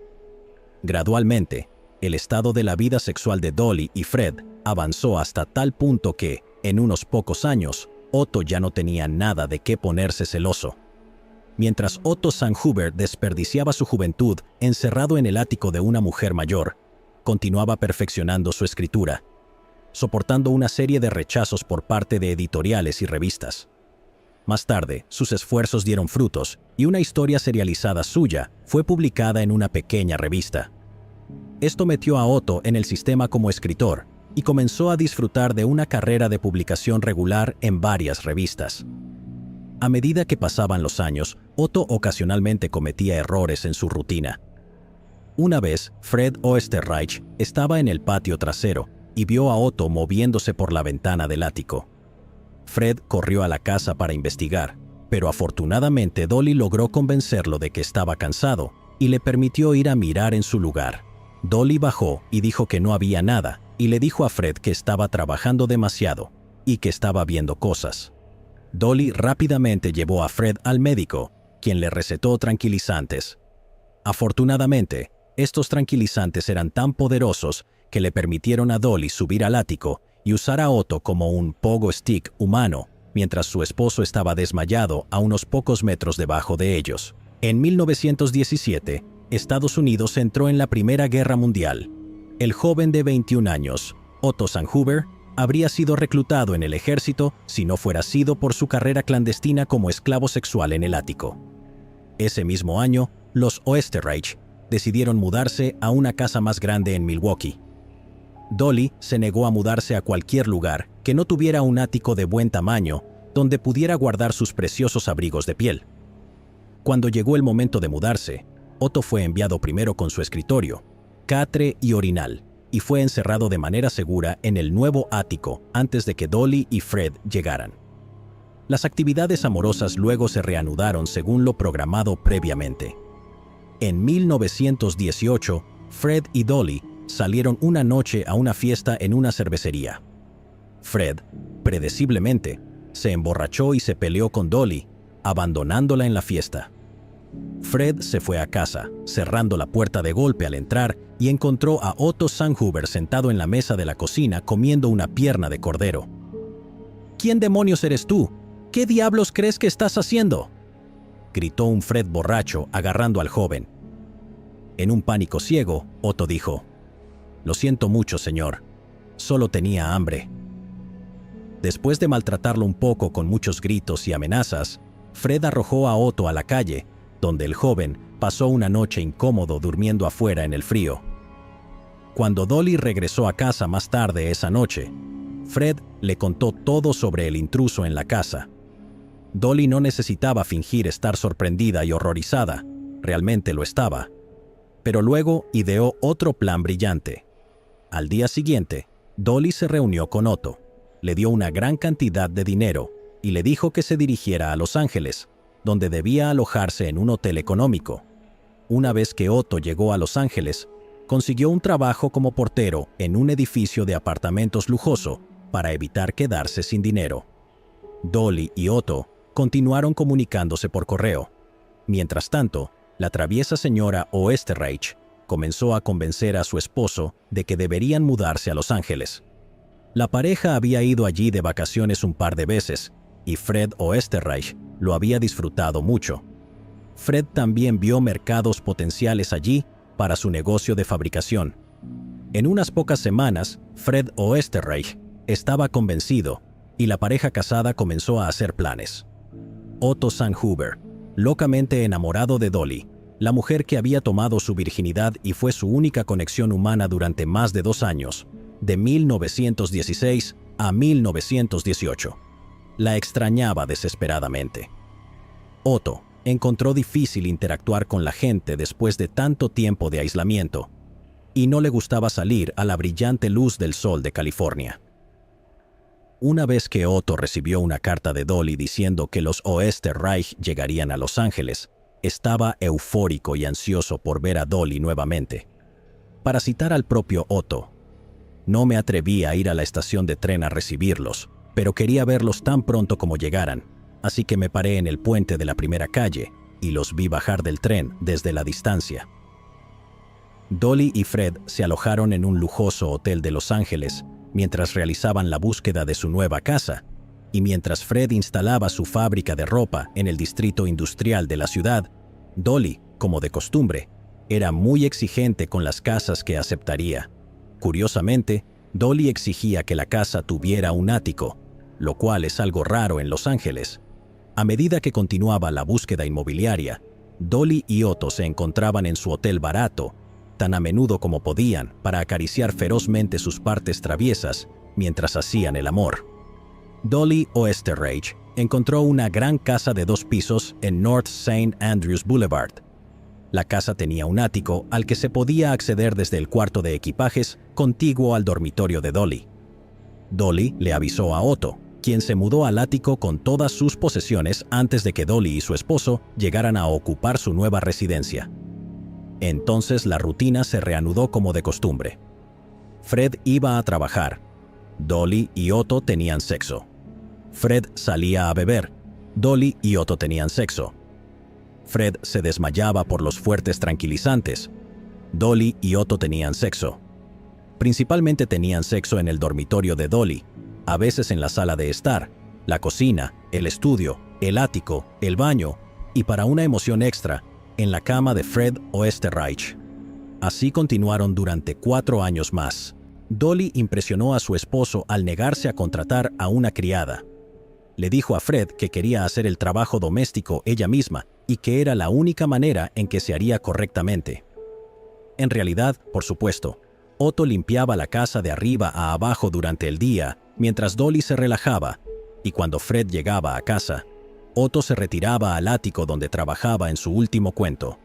Gradualmente, el estado de la vida sexual de Dolly y Fred avanzó hasta tal punto que, en unos pocos años, Otto ya no tenía nada de qué ponerse celoso. Mientras Otto Sanhuber desperdiciaba su juventud encerrado en el ático de una mujer mayor, continuaba perfeccionando su escritura, soportando una serie de rechazos por parte de editoriales y revistas. Más tarde, sus esfuerzos dieron frutos y una historia serializada suya fue publicada en una pequeña revista. Esto metió a Otto en el sistema como escritor y comenzó a disfrutar de una carrera de publicación regular en varias revistas. A medida que pasaban los años, Otto ocasionalmente cometía errores en su rutina. Una vez, Fred Oesterreich estaba en el patio trasero y vio a Otto moviéndose por la ventana del ático. Fred corrió a la casa para investigar, pero afortunadamente Dolly logró convencerlo de que estaba cansado y le permitió ir a mirar en su lugar. Dolly bajó y dijo que no había nada y le dijo a Fred que estaba trabajando demasiado y que estaba viendo cosas. Dolly rápidamente llevó a Fred al médico, quien le recetó tranquilizantes. Afortunadamente, estos tranquilizantes eran tan poderosos que le permitieron a Dolly subir al ático y usar a Otto como un pogo stick humano, mientras su esposo estaba desmayado a unos pocos metros debajo de ellos. En 1917, Estados Unidos entró en la Primera Guerra Mundial. El joven de 21 años, Otto Sanhuber, habría sido reclutado en el ejército si no fuera sido por su carrera clandestina como esclavo sexual en el ático. Ese mismo año, los Oesterreich decidieron mudarse a una casa más grande en Milwaukee. Dolly se negó a mudarse a cualquier lugar que no tuviera un ático de buen tamaño donde pudiera guardar sus preciosos abrigos de piel. Cuando llegó el momento de mudarse, Otto fue enviado primero con su escritorio, catre y orinal, y fue encerrado de manera segura en el nuevo ático antes de que Dolly y Fred llegaran. Las actividades amorosas luego se reanudaron según lo programado previamente. En 1918, Fred y Dolly salieron una noche a una fiesta en una cervecería. Fred, predeciblemente, se emborrachó y se peleó con Dolly, abandonándola en la fiesta. Fred se fue a casa, cerrando la puerta de golpe al entrar, y encontró a Otto Sandhuber sentado en la mesa de la cocina comiendo una pierna de cordero. «¿Quién demonios eres tú? ¿Qué diablos crees que estás haciendo?», gritó un Fred borracho agarrando al joven. En un pánico ciego, Otto dijo: «Lo siento mucho, señor. Solo tenía hambre». Después de maltratarlo un poco con muchos gritos y amenazas, Fred arrojó a Otto a la calle, donde el joven pasó una noche incómodo durmiendo afuera en el frío. Cuando Dolly regresó a casa más tarde esa noche, Fred le contó todo sobre el intruso en la casa. Dolly no necesitaba fingir estar sorprendida y horrorizada, realmente lo estaba. Pero luego ideó otro plan brillante. Al día siguiente, Dolly se reunió con Otto, le dio una gran cantidad de dinero y le dijo que se dirigiera a Los Ángeles, donde debía alojarse en un hotel económico. Una vez que Otto llegó a Los Ángeles, consiguió un trabajo como portero en un edificio de apartamentos lujoso para evitar quedarse sin dinero. Dolly y Otto continuaron comunicándose por correo. Mientras tanto, la traviesa señora Oesterreich comenzó a convencer a su esposo de que deberían mudarse a Los Ángeles. La pareja había ido allí de vacaciones un par de veces, y Fred Oesterreich lo había disfrutado mucho. Fred también vio mercados potenciales allí para su negocio de fabricación. En unas pocas semanas, Fred Oesterreich estaba convencido y la pareja casada comenzó a hacer planes. Otto Sandhuber, locamente enamorado de Dolly, la mujer que había tomado su virginidad y fue su única conexión humana durante más de 2 años, de 1916 a 1918. La extrañaba desesperadamente. Otto encontró difícil interactuar con la gente después de tanto tiempo de aislamiento, y no le gustaba salir a la brillante luz del sol de California. Una vez que Otto recibió una carta de Dolly diciendo que los Oesterreich llegarían a Los Ángeles, estaba eufórico y ansioso por ver a Dolly nuevamente. Para citar al propio Otto: «No me atreví a ir a la estación de tren a recibirlos, pero quería verlos tan pronto como llegaran, así que me paré en el puente de la primera calle y los vi bajar del tren desde la distancia». Dolly y Fred se alojaron en un lujoso hotel de Los Ángeles mientras realizaban la búsqueda de su nueva casa, y mientras Fred instalaba su fábrica de ropa en el distrito industrial de la ciudad, Dolly, como de costumbre, era muy exigente con las casas que aceptaría. Curiosamente, Dolly exigía que la casa tuviera un ático, lo cual es algo raro en Los Ángeles. A medida que continuaba la búsqueda inmobiliaria, Dolly y Otto se encontraban en su hotel barato, tan a menudo como podían, para acariciar ferozmente sus partes traviesas mientras hacían el amor. Dolly Oesterreich encontró una gran casa de 2 pisos en North St. Andrews Boulevard. La casa tenía un ático al que se podía acceder desde el cuarto de equipajes contiguo al dormitorio de Dolly. Dolly le avisó a Otto, quien se mudó al ático con todas sus posesiones antes de que Dolly y su esposo llegaran a ocupar su nueva residencia. Entonces la rutina se reanudó como de costumbre. Fred iba a trabajar. Dolly y Otto tenían sexo. Fred salía a beber. Dolly y Otto tenían sexo. Fred se desmayaba por los fuertes tranquilizantes. Dolly y Otto tenían sexo. Principalmente tenían sexo en el dormitorio de Dolly, a veces en la sala de estar, la cocina, el estudio, el ático, el baño y, para una emoción extra, en la cama de Fred Oesterreich. Así continuaron durante 4 años más. Dolly impresionó a su esposo al negarse a contratar a una criada. Le dijo a Fred que quería hacer el trabajo doméstico ella misma y que era la única manera en que se haría correctamente. En realidad, por supuesto, Otto limpiaba la casa de arriba a abajo durante el día, mientras Dolly se relajaba, y cuando Fred llegaba a casa, Otto se retiraba al ático donde trabajaba en su último cuento.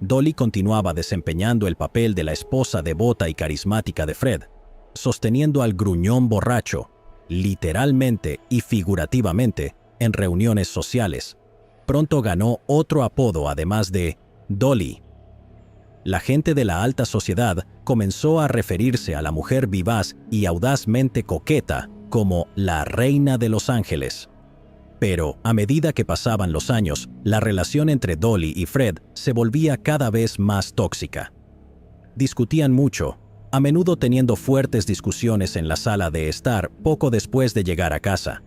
Dolly continuaba desempeñando el papel de la esposa devota y carismática de Fred, sosteniendo al gruñón borracho, literalmente y figurativamente, en reuniones sociales. Pronto ganó otro apodo además de Dolly. La gente de la alta sociedad comenzó a referirse a la mujer vivaz y audazmente coqueta como la Reina de Los Ángeles. Pero, a medida que pasaban los años, la relación entre Dolly y Fred se volvía cada vez más tóxica. Discutían mucho, a menudo teniendo fuertes discusiones en la sala de estar poco después de llegar a casa.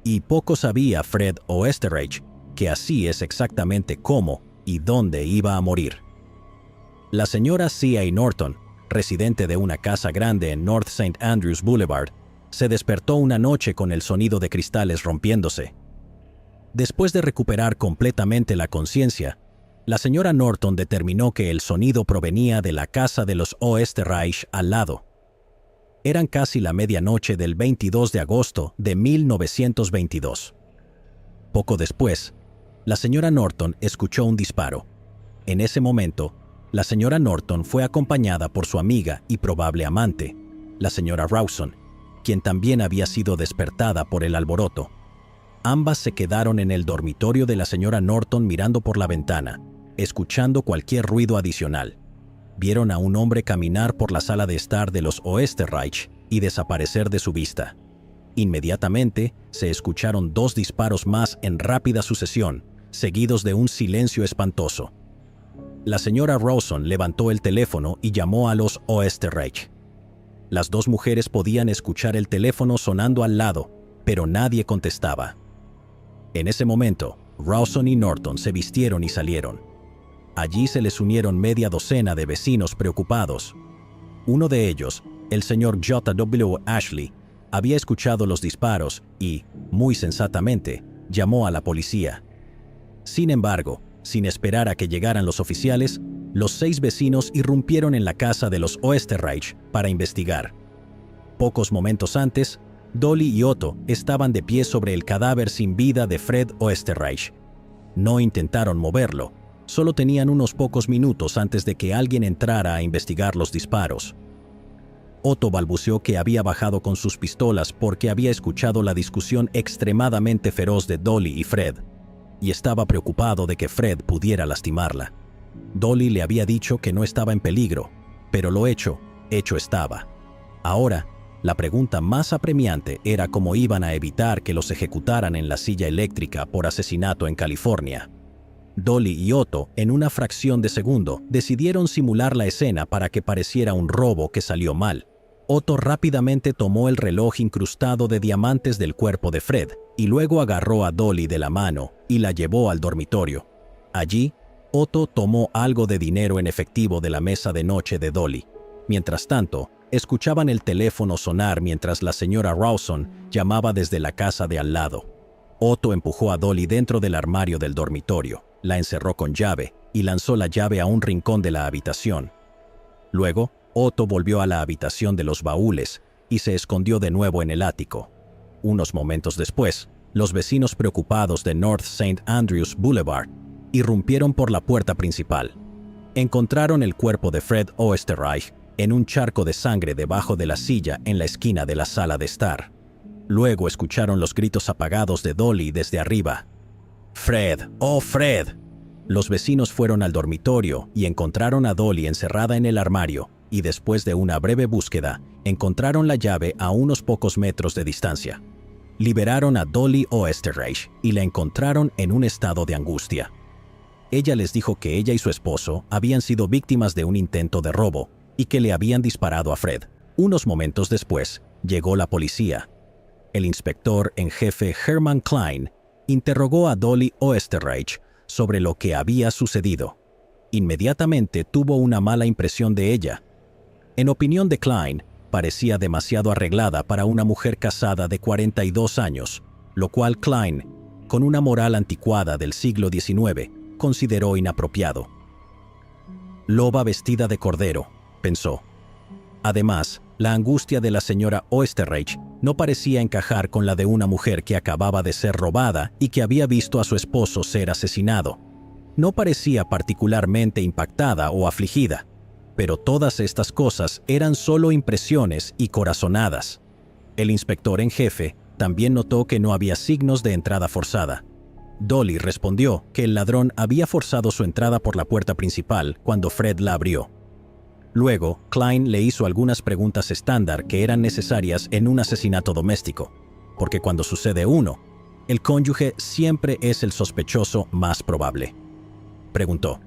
Y poco sabía Fred Oesterreich que así es exactamente cómo y dónde iba a morir. La señora C.A. Norton, residente de una casa grande en North St. Andrews Boulevard, se despertó una noche con el sonido de cristales rompiéndose. Después de recuperar completamente la conciencia, la señora Norton determinó que el sonido provenía de la casa de los Oesterreich al lado. Eran casi la medianoche del 22 de agosto de 1922. Poco después, la señora Norton escuchó un disparo. En ese momento, la señora Norton fue acompañada por su amiga y probable amante, la señora Rawson, quien también había sido despertada por el alboroto. Ambas se quedaron en el dormitorio de la señora Norton mirando por la ventana, escuchando cualquier ruido adicional. Vieron a un hombre caminar por la sala de estar de los Oesterreich y desaparecer de su vista. Inmediatamente se escucharon 2 disparos más en rápida sucesión, seguidos de un silencio espantoso. La señora Rawson levantó el teléfono y llamó a los Oesterreich. Las 2 mujeres podían escuchar el teléfono sonando al lado, pero nadie contestaba. En ese momento, Rawson y Norton se vistieron y salieron. Allí se les unieron media docena de vecinos preocupados. Uno de ellos, el señor J.W. Ashley, había escuchado los disparos y, muy sensatamente, llamó a la policía. Sin embargo, sin esperar a que llegaran los oficiales, los 6 vecinos irrumpieron en la casa de los Oesterreich para investigar. Pocos momentos antes, Dolly y Otto estaban de pie sobre el cadáver sin vida de Fred Oesterreich. No intentaron moverlo, solo tenían unos pocos minutos antes de que alguien entrara a investigar los disparos. Otto balbuceó que había bajado con sus pistolas porque había escuchado la discusión extremadamente feroz de Dolly y Fred, y estaba preocupado de que Fred pudiera lastimarla. Dolly le había dicho que no estaba en peligro, pero lo hecho estaba. Ahora, la pregunta más apremiante era cómo iban a evitar que los ejecutaran en la silla eléctrica por asesinato en California. Dolly y Otto, en una fracción de segundo, decidieron simular la escena para que pareciera un robo que salió mal. Otto rápidamente tomó el reloj incrustado de diamantes del cuerpo de Fred y luego agarró a Dolly de la mano y la llevó al dormitorio. Allí, Otto tomó algo de dinero en efectivo de la mesa de noche de Dolly. Mientras tanto, escuchaban el teléfono sonar mientras la señora Rawson llamaba desde la casa de al lado. Otto empujó a Dolly dentro del armario del dormitorio, la encerró con llave y lanzó la llave a un rincón de la habitación. Luego, Otto volvió a la habitación de los baúles y se escondió de nuevo en el ático. Unos momentos después, los vecinos preocupados de North St. Andrews Boulevard irrumpieron por la puerta principal. Encontraron el cuerpo de Fred Oesterreich en un charco de sangre debajo de la silla en la esquina de la sala de estar. Luego escucharon los gritos apagados de Dolly desde arriba. ¡Fred! ¡Oh, Fred! Los vecinos fueron al dormitorio y encontraron a Dolly encerrada en el armario, y después de una breve búsqueda, encontraron la llave a unos pocos metros de distancia. Liberaron a Dolly Oesterreich y la encontraron en un estado de angustia. Ella les dijo que ella y su esposo habían sido víctimas de un intento de robo y que le habían disparado a Fred. Unos momentos después, llegó la policía. El inspector en jefe Herman Klein interrogó a Dolly Oesterreich sobre lo que había sucedido. Inmediatamente tuvo una mala impresión de ella. En opinión de Klein, parecía demasiado arreglada para una mujer casada de 42 años, lo cual Klein, con una moral anticuada del siglo XIX, consideró inapropiado. Loba vestida de cordero, pensó. Además, la angustia de la señora Oesterreich no parecía encajar con la de una mujer que acababa de ser robada y que había visto a su esposo ser asesinado. No parecía particularmente impactada o afligida, pero todas estas cosas eran solo impresiones y corazonadas. El inspector en jefe también notó que no había signos de entrada forzada. Dolly respondió que el ladrón había forzado su entrada por la puerta principal cuando Fred la abrió. Luego, Klein le hizo algunas preguntas estándar que eran necesarias en un asesinato doméstico, porque cuando sucede uno, el cónyuge siempre es el sospechoso más probable. Preguntó: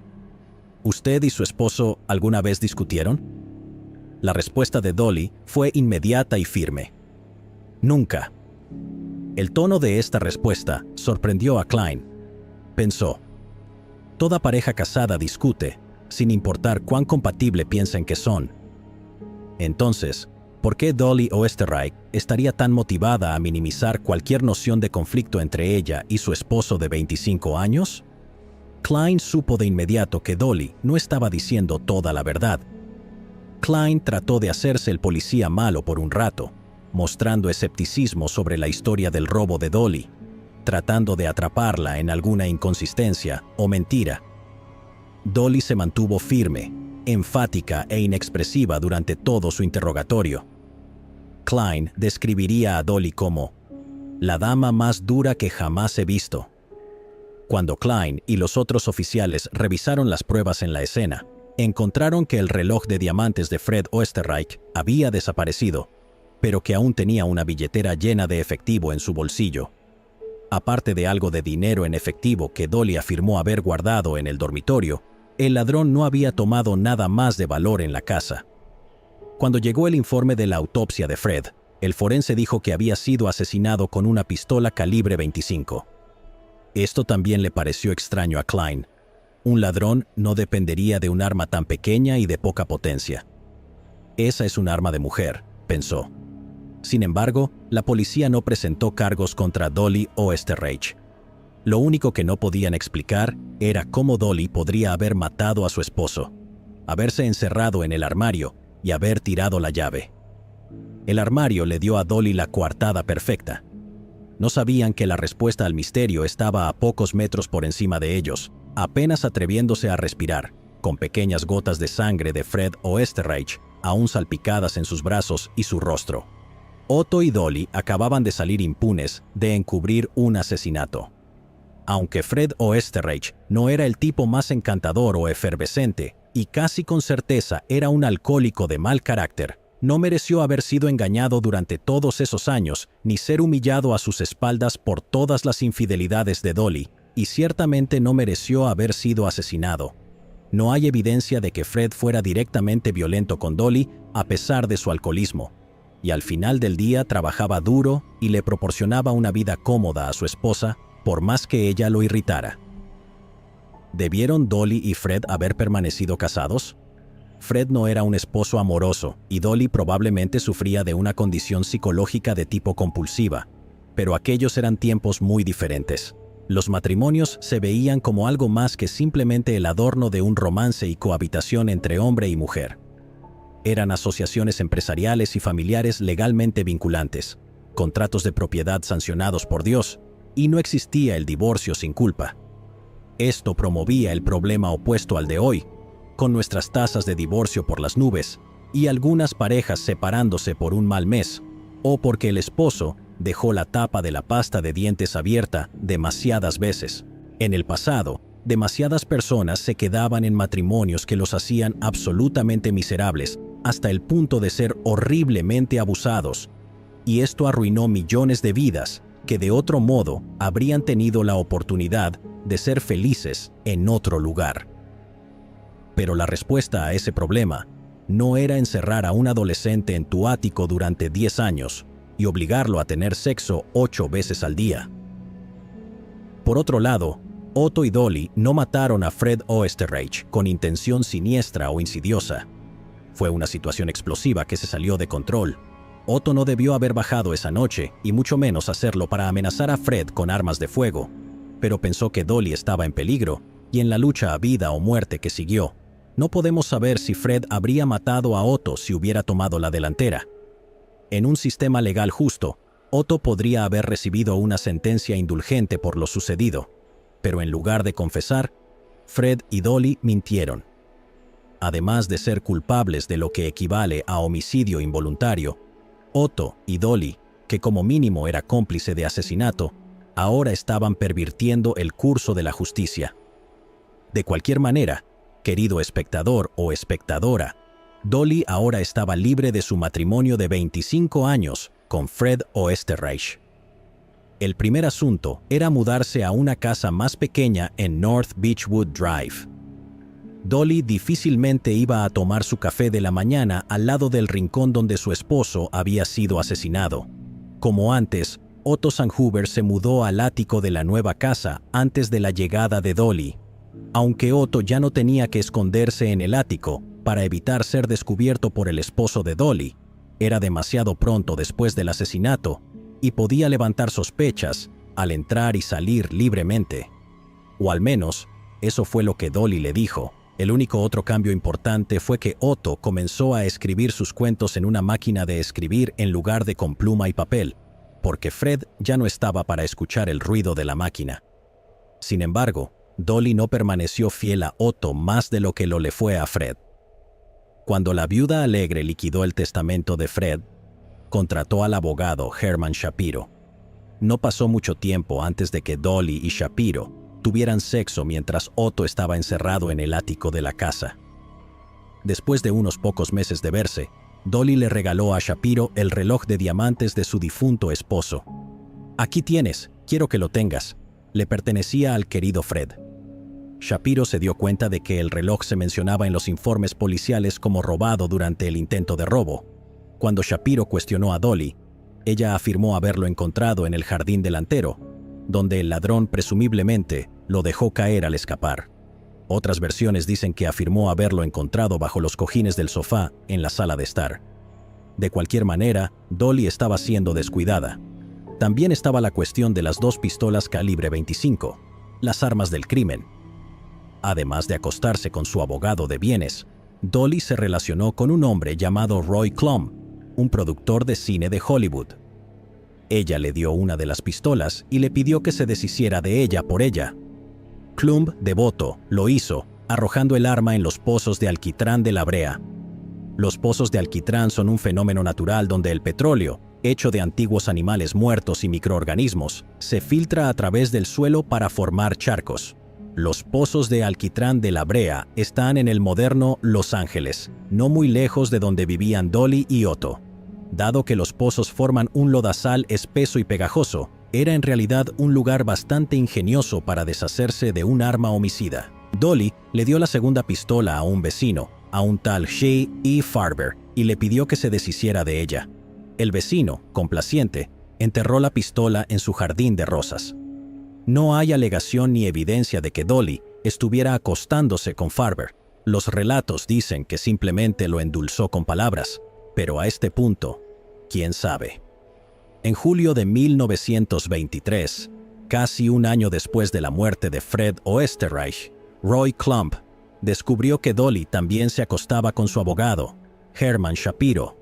¿Usted y su esposo alguna vez discutieron? La respuesta de Dolly fue inmediata y firme: nunca. El tono de esta respuesta sorprendió a Klein. Pensó: toda pareja casada discute, sin importar cuán compatible piensen que son. Entonces, ¿por qué Dolly Oesterreich estaría tan motivada a minimizar cualquier noción de conflicto entre ella y su esposo de 25 años? Klein supo de inmediato que Dolly no estaba diciendo toda la verdad. Klein trató de hacerse el policía malo por un rato, mostrando escepticismo sobre la historia del robo de Dolly, tratando de atraparla en alguna inconsistencia o mentira. Dolly se mantuvo firme, enfática e inexpresiva durante todo su interrogatorio. Klein describiría a Dolly como la dama más dura que jamás he visto. Cuando Klein y los otros oficiales revisaron las pruebas en la escena, encontraron que el reloj de diamantes de Fred Oesterreich había desaparecido, pero que aún tenía una billetera llena de efectivo en su bolsillo. Aparte de algo de dinero en efectivo que Dolly afirmó haber guardado en el dormitorio, el ladrón no había tomado nada más de valor en la casa. Cuando llegó el informe de la autopsia de Fred, el forense dijo que había sido asesinado con una pistola calibre 25. Esto también le pareció extraño a Klein. Un ladrón no dependería de un arma tan pequeña y de poca potencia. Esa es un arma de mujer, pensó. Sin embargo, la policía no presentó cargos contra Dolly Oesterreich. Lo único que no podían explicar era cómo Dolly podría haber matado a su esposo, haberse encerrado en el armario y haber tirado la llave. El armario le dio a Dolly la coartada perfecta. No sabían que la respuesta al misterio estaba a pocos metros por encima de ellos, apenas atreviéndose a respirar, con pequeñas gotas de sangre de Fred Oesterreich aún salpicadas en sus brazos y su rostro. Otto y Dolly acababan de salir impunes de encubrir un asesinato. Aunque Fred Oesterreich no era el tipo más encantador o efervescente, y casi con certeza era un alcohólico de mal carácter, no mereció haber sido engañado durante todos esos años, ni ser humillado a sus espaldas por todas las infidelidades de Dolly, y ciertamente no mereció haber sido asesinado. No hay evidencia de que Fred fuera directamente violento con Dolly a pesar de su alcoholismo, y al final del día trabajaba duro y le proporcionaba una vida cómoda a su esposa, por más que ella lo irritara. ¿Debieron Dolly y Fred haber permanecido casados? Fred no era un esposo amoroso y Dolly probablemente sufría de una condición psicológica de tipo compulsiva, pero aquellos eran tiempos muy diferentes. Los matrimonios se veían como algo más que simplemente el adorno de un romance y cohabitación entre hombre y mujer. Eran asociaciones empresariales y familiares legalmente vinculantes, contratos de propiedad sancionados por Dios, y no existía el divorcio sin culpa. Esto promovía el problema opuesto al de hoy, con nuestras tasas de divorcio por las nubes y algunas parejas separándose por un mal mes, o porque el esposo dejó la tapa de la pasta de dientes abierta demasiadas veces. En el pasado, demasiadas personas se quedaban en matrimonios que los hacían absolutamente miserables hasta el punto de ser horriblemente abusados, y esto arruinó millones de vidas que de otro modo habrían tenido la oportunidad de ser felices en otro lugar. Pero la respuesta a ese problema no era encerrar a un adolescente en tu ático durante 10 años y obligarlo a tener sexo 8 veces al día. Por otro lado, Otto y Dolly no mataron a Fred Oesterreich con intención siniestra o insidiosa. Fue una situación explosiva que se salió de control. Otto no debió haber bajado esa noche, y mucho menos hacerlo para amenazar a Fred con armas de fuego, pero pensó que Dolly estaba en peligro, y en la lucha a vida o muerte que siguió, no podemos saber si Fred habría matado a Otto si hubiera tomado la delantera. En un sistema legal justo, Otto podría haber recibido una sentencia indulgente por lo sucedido, pero en lugar de confesar, Fred y Dolly mintieron. Además de ser culpables de lo que equivale a homicidio involuntario, Otto y Dolly, que como mínimo era cómplice de asesinato, ahora estaban pervirtiendo el curso de la justicia. De cualquier manera, querido espectador o espectadora, Dolly ahora estaba libre de su matrimonio de 25 años con Fred Oesterreich. El primer asunto era mudarse a una casa más pequeña en North Beechwood Drive. Dolly difícilmente iba a tomar su café de la mañana al lado del rincón donde su esposo había sido asesinado. Como antes, Otto Sanhuber se mudó al ático de la nueva casa antes de la llegada de Dolly. Aunque Otto ya no tenía que esconderse en el ático para evitar ser descubierto por el esposo de Dolly, era demasiado pronto después del asesinato y podía levantar sospechas al entrar y salir libremente. O al menos, eso fue lo que Dolly le dijo. El único otro cambio importante fue que Otto comenzó a escribir sus cuentos en una máquina de escribir en lugar de con pluma y papel, porque Fred ya no estaba para escuchar el ruido de la máquina. Sin embargo, Dolly no permaneció fiel a Otto más de lo que lo le fue a Fred. Cuando la viuda alegre liquidó el testamento de Fred, contrató al abogado Herman Shapiro. No pasó mucho tiempo antes de que Dolly y Shapiro tuvieran sexo mientras Otto estaba encerrado en el ático de la casa. Después de unos pocos meses de verse, Dolly le regaló a Shapiro el reloj de diamantes de su difunto esposo. «Aquí tienes, quiero que lo tengas», le pertenecía al querido Fred. Shapiro se dio cuenta de que el reloj se mencionaba en los informes policiales como robado durante el intento de robo. Cuando Shapiro cuestionó a Dolly, ella afirmó haberlo encontrado en el jardín delantero, donde el ladrón presumiblemente lo dejó caer al escapar. Otras versiones dicen que afirmó haberlo encontrado bajo los cojines del sofá en la sala de estar. De cualquier manera, Dolly estaba siendo descuidada. También estaba la cuestión de las 2 pistolas calibre 25, las armas del crimen. Además de acostarse con su abogado de bienes, Dolly se relacionó con un hombre llamado Roy Klumb, un productor de cine de Hollywood. Ella le dio una de las pistolas y le pidió que se deshiciera de ella por ella. Klumb, devoto, lo hizo, arrojando el arma en los pozos de alquitrán de la brea. Los pozos de alquitrán son un fenómeno natural donde el petróleo, hecho de antiguos animales muertos y microorganismos, se filtra a través del suelo para formar charcos. Los pozos de alquitrán de la brea están en el moderno Los Ángeles, no muy lejos de donde vivían Dolly y Otto. Dado que los pozos forman un lodazal espeso y pegajoso, era en realidad un lugar bastante ingenioso para deshacerse de un arma homicida. Dolly le dio la segunda pistola a un vecino, a un tal Shea E. Farber, y le pidió que se deshiciera de ella. El vecino, complaciente, enterró la pistola en su jardín de rosas. No hay alegación ni evidencia de que Dolly estuviera acostándose con Farber. Los relatos dicen que simplemente lo endulzó con palabras, pero a este punto, ¿quién sabe? En julio de 1923, casi un año después de la muerte de Fred Oesterreich, Roy Klumb descubrió que Dolly también se acostaba con su abogado, Herman Shapiro.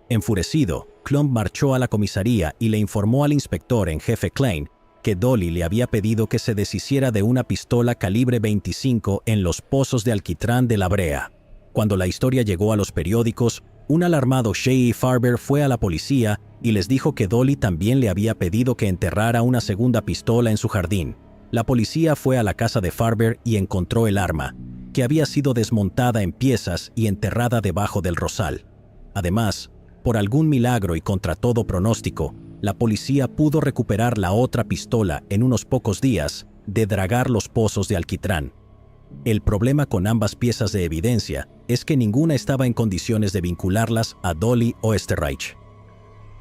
Enfurecido, Klumb marchó a la comisaría y le informó al inspector en jefe Klein que Dolly le había pedido que se deshiciera de una pistola calibre 25 en los pozos de alquitrán de la brea. Cuando la historia llegó a los periódicos, un alarmado Shea Farber fue a la policía y les dijo que Dolly también le había pedido que enterrara una segunda pistola en su jardín. La policía fue a la casa de Farber y encontró el arma, que había sido desmontada en piezas y enterrada debajo del rosal. Además, por algún milagro y contra todo pronóstico, la policía pudo recuperar la otra pistola en unos pocos días de dragar los pozos de alquitrán. El problema con ambas piezas de evidencia es que ninguna estaba en condiciones de vincularlas a Dolly Oesterreich.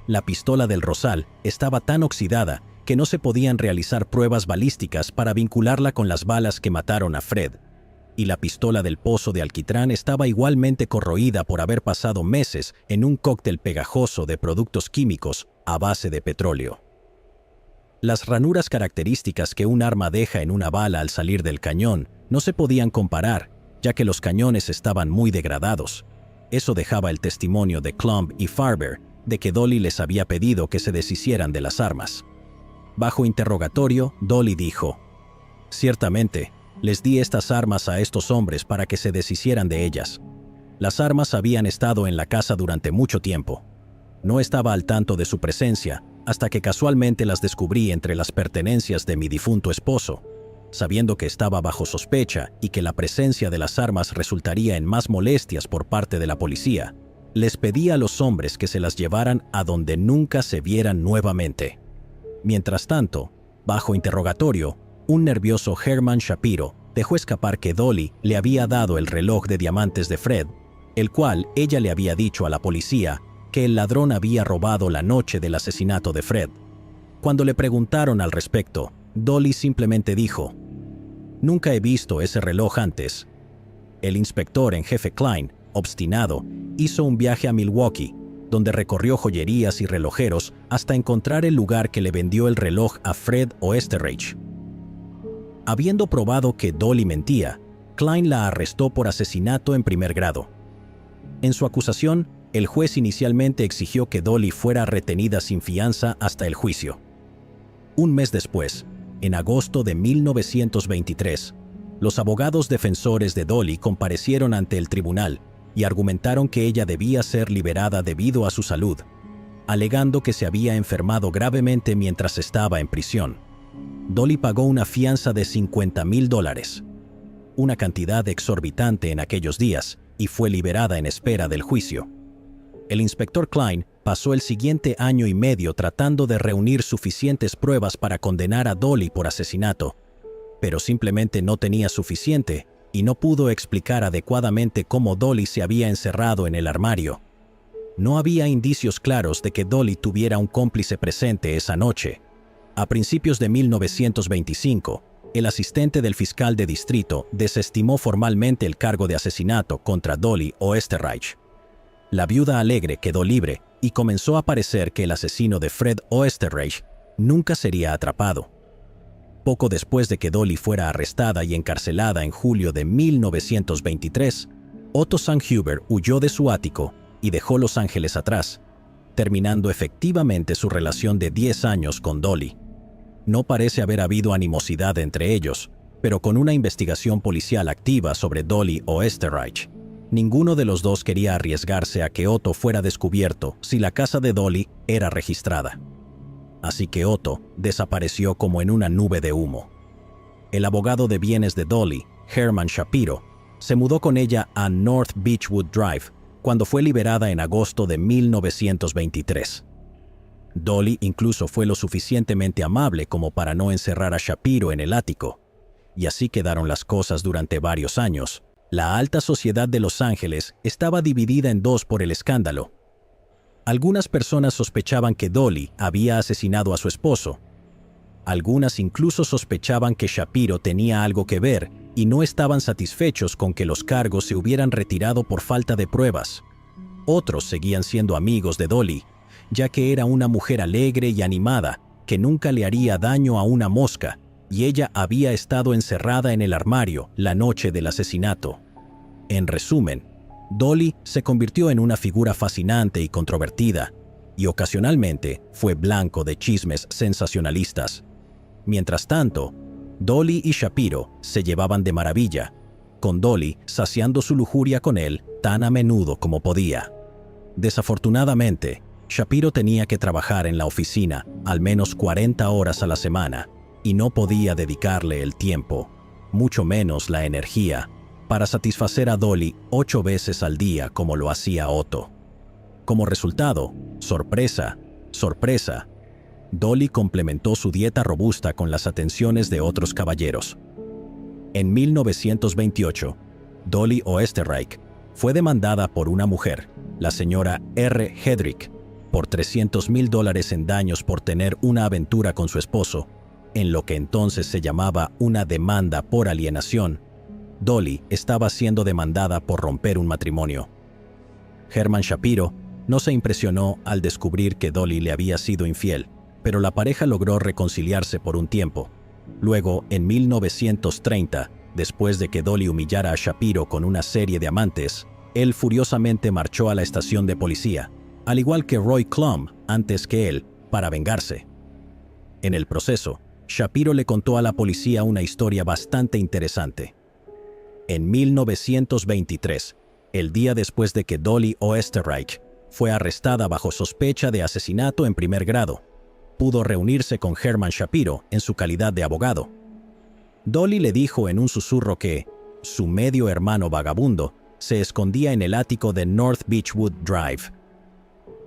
La pistola del rosal estaba tan oxidada que no se podían realizar pruebas balísticas para vincularla con las balas que mataron a Fred, y la pistola del pozo de alquitrán estaba igualmente corroída por haber pasado meses en un cóctel pegajoso de productos químicos a base de petróleo. Las ranuras características que un arma deja en una bala al salir del cañón no se podían comparar, ya que los cañones estaban muy degradados. Eso dejaba el testimonio de Klumb y Farber de que Dolly les había pedido que se deshicieran de las armas. Bajo interrogatorio, Dolly dijo: «Ciertamente, les di estas armas a estos hombres para que se deshicieran de ellas. Las armas habían estado en la casa durante mucho tiempo. No estaba al tanto de su presencia, hasta que casualmente las descubrí entre las pertenencias de mi difunto esposo. Sabiendo que estaba bajo sospecha y que la presencia de las armas resultaría en más molestias por parte de la policía, les pedí a los hombres que se las llevaran a donde nunca se vieran nuevamente. Mientras tanto, bajo interrogatorio, un nervioso Herman Shapiro dejó escapar que Dolly le había dado el reloj de diamantes de Fred, el cual ella le había dicho a la policía que el ladrón había robado la noche del asesinato de Fred. Cuando le preguntaron al respecto, Dolly simplemente dijo: «Nunca he visto ese reloj antes». El inspector en jefe Klein, obstinado, hizo un viaje a Milwaukee, donde recorrió joyerías y relojeros hasta encontrar el lugar que le vendió el reloj a Fred Oesterreich. Habiendo probado que Dolly mentía, Klein la arrestó por asesinato en primer grado. En su acusación, el juez inicialmente exigió que Dolly fuera retenida sin fianza hasta el juicio. Un mes después, en agosto de 1923, los abogados defensores de Dolly comparecieron ante el tribunal y argumentaron que ella debía ser liberada debido a su salud, alegando que se había enfermado gravemente mientras estaba en prisión. Dolly pagó una fianza de $50,000, una cantidad exorbitante en aquellos días, y fue liberada en espera del juicio. El inspector Klein pasó el siguiente año y medio tratando de reunir suficientes pruebas para condenar a Dolly por asesinato, pero simplemente no tenía suficiente y no pudo explicar adecuadamente cómo Dolly se había encerrado en el armario. No había indicios claros de que Dolly tuviera un cómplice presente esa noche. A principios de 1925, el asistente del fiscal de distrito desestimó formalmente el cargo de asesinato contra Dolly Oesterreich. La viuda alegre quedó libre y comenzó a parecer que el asesino de Fred Oesterreich nunca sería atrapado. Poco después de que Dolly fuera arrestada y encarcelada en julio de 1923, Otto Sandhuber huyó de su ático y dejó Los Ángeles atrás, terminando efectivamente su relación de 10 años con Dolly. No parece haber habido animosidad entre ellos, pero con una investigación policial activa sobre Dolly Oesterreich, ninguno de los dos quería arriesgarse a que Otto fuera descubierto si la casa de Dolly era registrada. Así que Otto desapareció como en una nube de humo. El abogado de bienes de Dolly, Herman Shapiro, se mudó con ella a North Beechwood Drive cuando fue liberada en agosto de 1923. Dolly incluso fue lo suficientemente amable como para no encerrar a Shapiro en el ático, y así quedaron las cosas durante varios años. La alta sociedad de Los Ángeles estaba dividida en dos por el escándalo. Algunas personas sospechaban que Dolly había asesinado a su esposo. Algunas incluso sospechaban que Shapiro tenía algo que ver y no estaban satisfechos con que los cargos se hubieran retirado por falta de pruebas. Otros seguían siendo amigos de Dolly, ya que era una mujer alegre y animada que nunca le haría daño a una mosca, y ella había estado encerrada en el armario la noche del asesinato. En resumen, Dolly se convirtió en una figura fascinante y controvertida, y ocasionalmente fue blanco de chismes sensacionalistas. Mientras tanto, Dolly y Shapiro se llevaban de maravilla, con Dolly saciando su lujuria con él tan a menudo como podía. Desafortunadamente, Shapiro tenía que trabajar en la oficina al menos 40 horas a la semana y no podía dedicarle el tiempo, mucho menos la energía, para satisfacer a Dolly 8 veces al día como lo hacía Otto. Como resultado, sorpresa, sorpresa, Dolly complementó su dieta robusta con las atenciones de otros caballeros. En 1928, Dolly Oesterreich fue demandada por una mujer, la señora R. Hedrick, por $300,000 en daños por tener una aventura con su esposo, en lo que entonces se llamaba una demanda por alienación. Dolly estaba siendo demandada por romper un matrimonio. Herman Shapiro no se impresionó al descubrir que Dolly le había sido infiel, pero la pareja logró reconciliarse por un tiempo. Luego, en 1930, después de que Dolly humillara a Shapiro con una serie de amantes, él furiosamente marchó a la estación de policía, al igual que Roy Klum antes que él, para vengarse. En el proceso, Shapiro le contó a la policía una historia bastante interesante. En 1923, el día después de que Dolly Oesterreich fue arrestada bajo sospecha de asesinato en primer grado, pudo reunirse con Herman Shapiro en su calidad de abogado. Dolly le dijo en un susurro que su medio hermano vagabundo se escondía en el ático de North Beechwood Drive.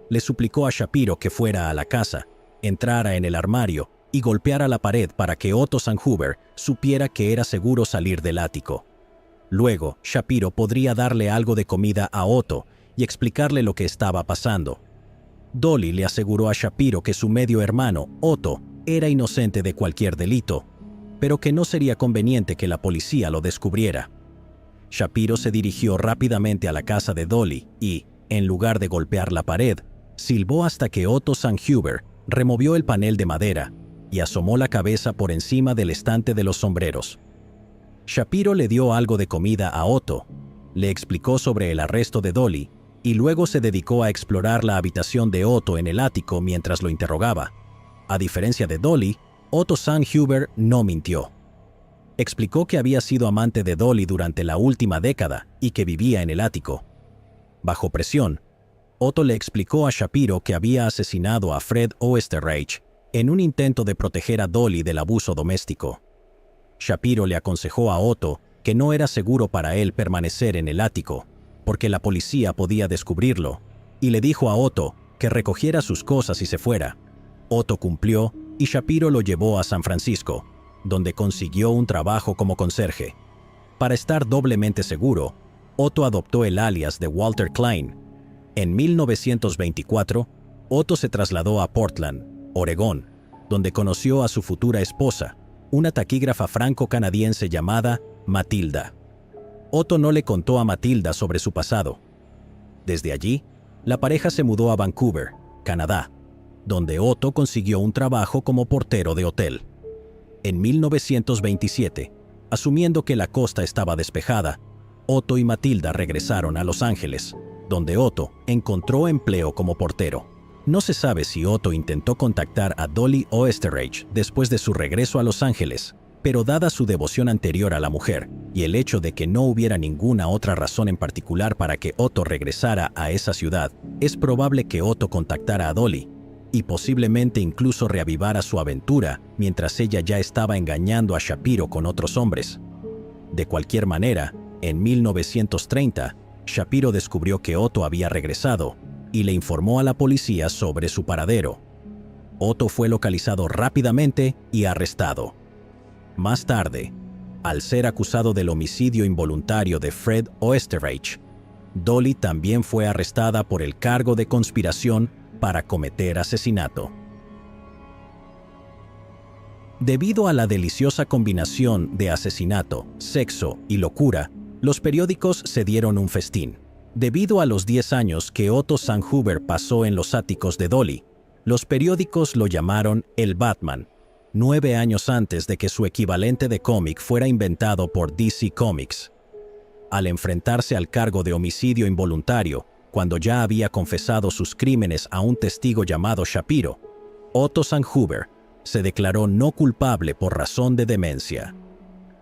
Le suplicó a Shapiro que fuera a la casa, entrara en el armario y golpeara la pared para que Otto Sanhuber supiera que era seguro salir del ático. Luego, Shapiro podría darle algo de comida a Otto y explicarle lo que estaba pasando. Dolly le aseguró a Shapiro que su medio hermano, Otto, era inocente de cualquier delito, pero que no sería conveniente que la policía lo descubriera. Shapiro se dirigió rápidamente a la casa de Dolly y, en lugar de golpear la pared, silbó hasta que Otto Sanhuber removió el panel de madera y asomó la cabeza por encima del estante de los sombreros. Shapiro le dio algo de comida a Otto, le explicó sobre el arresto de Dolly y luego se dedicó a explorar la habitación de Otto en el ático mientras lo interrogaba. A diferencia de Dolly, Otto Sanhuber no mintió. Explicó que había sido amante de Dolly durante la última década y que vivía en el ático. Bajo presión, Otto le explicó a Shapiro que había asesinado a Fred Oesterreich en un intento de proteger a Dolly del abuso doméstico. Shapiro le aconsejó a Otto que no era seguro para él permanecer en el ático, porque la policía podía descubrirlo, y le dijo a Otto que recogiera sus cosas y se fuera. Otto cumplió y Shapiro lo llevó a San Francisco, donde consiguió un trabajo como conserje. Para estar doblemente seguro, Otto adoptó el alias de Walter Klein. En 1924, Otto se trasladó a Portland, Oregón, donde conoció a su futura esposa, una taquígrafa franco-canadiense llamada Matilda. Otto no le contó a Matilda sobre su pasado. Desde allí, la pareja se mudó a Vancouver, Canadá, donde Otto consiguió un trabajo como portero de hotel. En 1927, asumiendo que la costa estaba despejada, Otto y Matilda regresaron a Los Ángeles, donde Otto encontró empleo como portero. No se sabe si Otto intentó contactar a Dolly Oesterreich después de su regreso a Los Ángeles, pero dada su devoción anterior a la mujer y el hecho de que no hubiera ninguna otra razón en particular para que Otto regresara a esa ciudad, es probable que Otto contactara a Dolly y posiblemente incluso reavivara su aventura mientras ella ya estaba engañando a Shapiro con otros hombres. De cualquier manera, en 1930, Shapiro descubrió que Otto había regresado y le informó a la policía sobre su paradero. Otto fue localizado rápidamente y arrestado. Más tarde, al ser acusado del homicidio involuntario de Fred Oesterreich, Dolly también fue arrestada por el cargo de conspiración para cometer asesinato. Debido a la deliciosa combinación de asesinato, sexo y locura, los periódicos se dieron un festín. Debido a los 10 años que Otto Sanhuber pasó en los áticos de Dolly, los periódicos lo llamaron el Batman, 9 años antes de que su equivalente de cómic fuera inventado por DC Comics. Al enfrentarse al cargo de homicidio involuntario, cuando ya había confesado sus crímenes a un testigo llamado Shapiro, Otto Sanhuber se declaró no culpable por razón de demencia.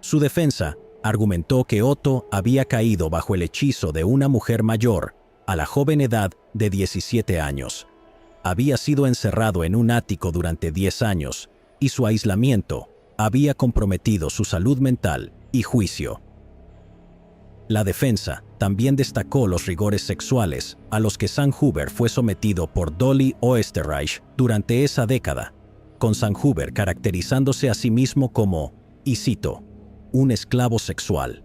Su defensa argumentó que Otto había caído bajo el hechizo de una mujer mayor a la joven edad de 17 años. Había sido encerrado en un ático durante 10 años y su aislamiento había comprometido su salud mental y juicio. La defensa también destacó los rigores sexuales a los que Sanhuber fue sometido por Dolly Oesterreich durante esa década, con Sanhuber caracterizándose a sí mismo como, y cito, un esclavo sexual.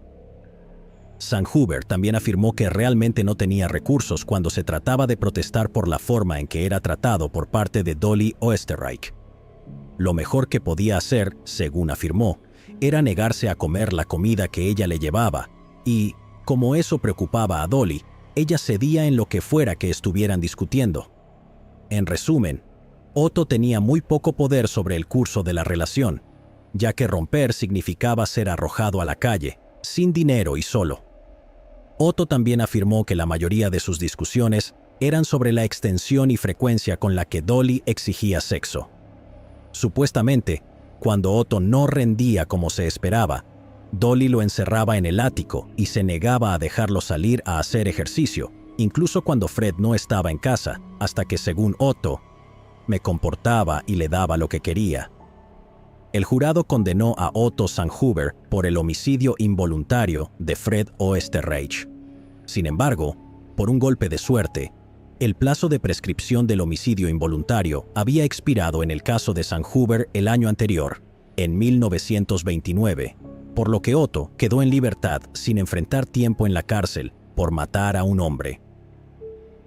Sanhuber también afirmó que realmente no tenía recursos cuando se trataba de protestar por la forma en que era tratado por parte de Dolly Oesterreich. Lo mejor que podía hacer, según afirmó, era negarse a comer la comida que ella le llevaba, y, como eso preocupaba a Dolly, ella cedía en lo que fuera que estuvieran discutiendo. En resumen, Otto tenía muy poco poder sobre el curso de la relación, ya que romper significaba ser arrojado a la calle, sin dinero y solo. Otto también afirmó que la mayoría de sus discusiones eran sobre la extensión y frecuencia con la que Dolly exigía sexo. Supuestamente, cuando Otto no rendía como se esperaba, Dolly lo encerraba en el ático y se negaba a dejarlo salir a hacer ejercicio, incluso cuando Fred no estaba en casa, hasta que, según Otto, me comportaba y le daba lo que quería. El jurado condenó a Otto Sanhuber por el homicidio involuntario de Fred Oesterreich. Sin embargo, por un golpe de suerte, el plazo de prescripción del homicidio involuntario había expirado en el caso de Sanhuber el año anterior, en 1929, por lo que Otto quedó en libertad sin enfrentar tiempo en la cárcel por matar a un hombre.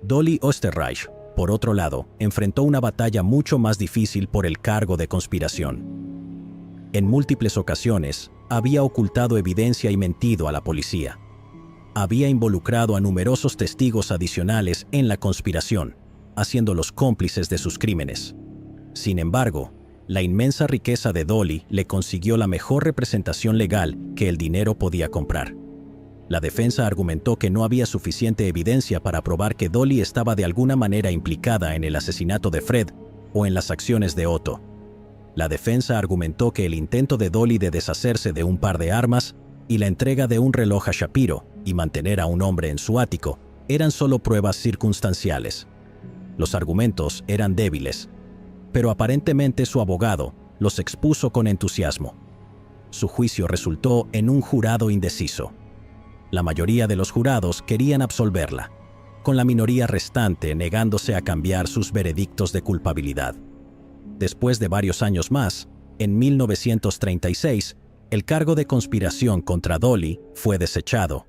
Dolly Oesterreich, por otro lado, enfrentó una batalla mucho más difícil por el cargo de conspiración. En múltiples ocasiones, había ocultado evidencia y mentido a la policía. Había involucrado a numerosos testigos adicionales en la conspiración, haciéndolos cómplices de sus crímenes. Sin embargo, la inmensa riqueza de Dolly le consiguió la mejor representación legal que el dinero podía comprar. La defensa argumentó que no había suficiente evidencia para probar que Dolly estaba de alguna manera implicada en el asesinato de Fred o en las acciones de Otto. La defensa argumentó que el intento de Dolly de deshacerse de un par de armas y la entrega de un reloj a Shapiro y mantener a un hombre en su ático eran solo pruebas circunstanciales. Los argumentos eran débiles, pero aparentemente su abogado los expuso con entusiasmo. Su juicio resultó en un jurado indeciso. La mayoría de los jurados querían absolverla, con la minoría restante negándose a cambiar sus veredictos de culpabilidad. Después de varios años más, en 1936, el cargo de conspiración contra Dolly fue desechado.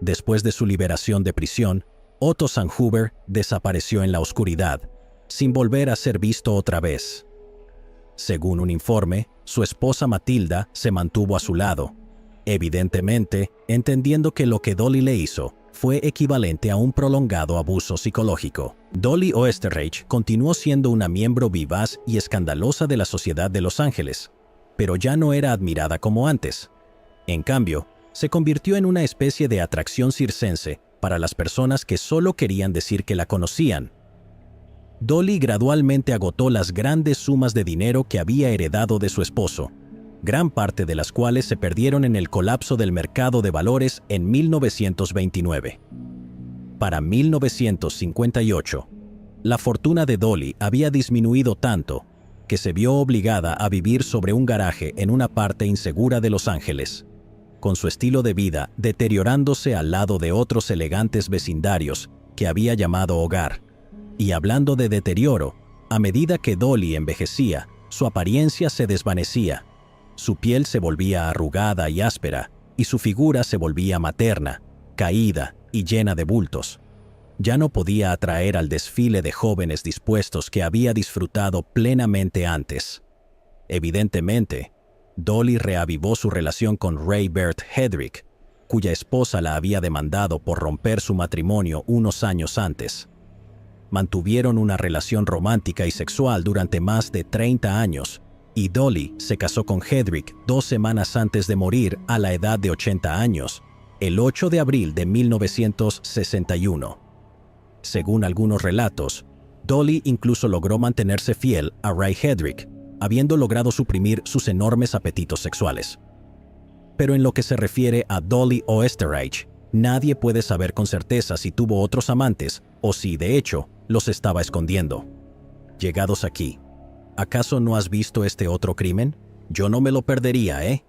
Después de su liberación de prisión, Otto Sanhuber desapareció en la oscuridad, sin volver a ser visto otra vez. Según un informe, su esposa Matilda se mantuvo a su lado, evidentemente entendiendo que lo que Dolly le hizo fue equivalente a un prolongado abuso psicológico. Dolly Oesterreich continuó siendo una miembro vivaz y escandalosa de la sociedad de Los Ángeles, pero ya no era admirada como antes. En cambio, se convirtió en una especie de atracción circense para las personas que solo querían decir que la conocían. Dolly gradualmente agotó las grandes sumas de dinero que había heredado de su esposo, gran parte de las cuales se perdieron en el colapso del mercado de valores en 1929. Para 1958, la fortuna de Dolly había disminuido tanto que se vio obligada a vivir sobre un garaje en una parte insegura de Los Ángeles, con su estilo de vida deteriorándose al lado de otros elegantes vecindarios que había llamado hogar. Y hablando de deterioro, a medida que Dolly envejecía, su apariencia se desvanecía. Su piel se volvía arrugada y áspera, y su figura se volvía materna, caída y llena de bultos. Ya no podía atraer al desfile de jóvenes dispuestos que había disfrutado plenamente antes. Evidentemente, Dolly reavivó su relación con Ray Bert Hedrick, cuya esposa la había demandado por romper su matrimonio unos años antes. Mantuvieron una relación romántica y sexual durante más de 30 años, y Dolly se casó con Hedrick 2 semanas antes de morir a la edad de 80 años, el 8 de abril de 1961. Según algunos relatos, Dolly incluso logró mantenerse fiel a Ray Hedrick, habiendo logrado suprimir sus enormes apetitos sexuales. Pero en lo que se refiere a Dolly Oesterreich, nadie puede saber con certeza si tuvo otros amantes o si, de hecho, los estaba escondiendo. Llegados aquí, ¿acaso no has visto este otro crimen? Yo no me lo perdería, ¿eh?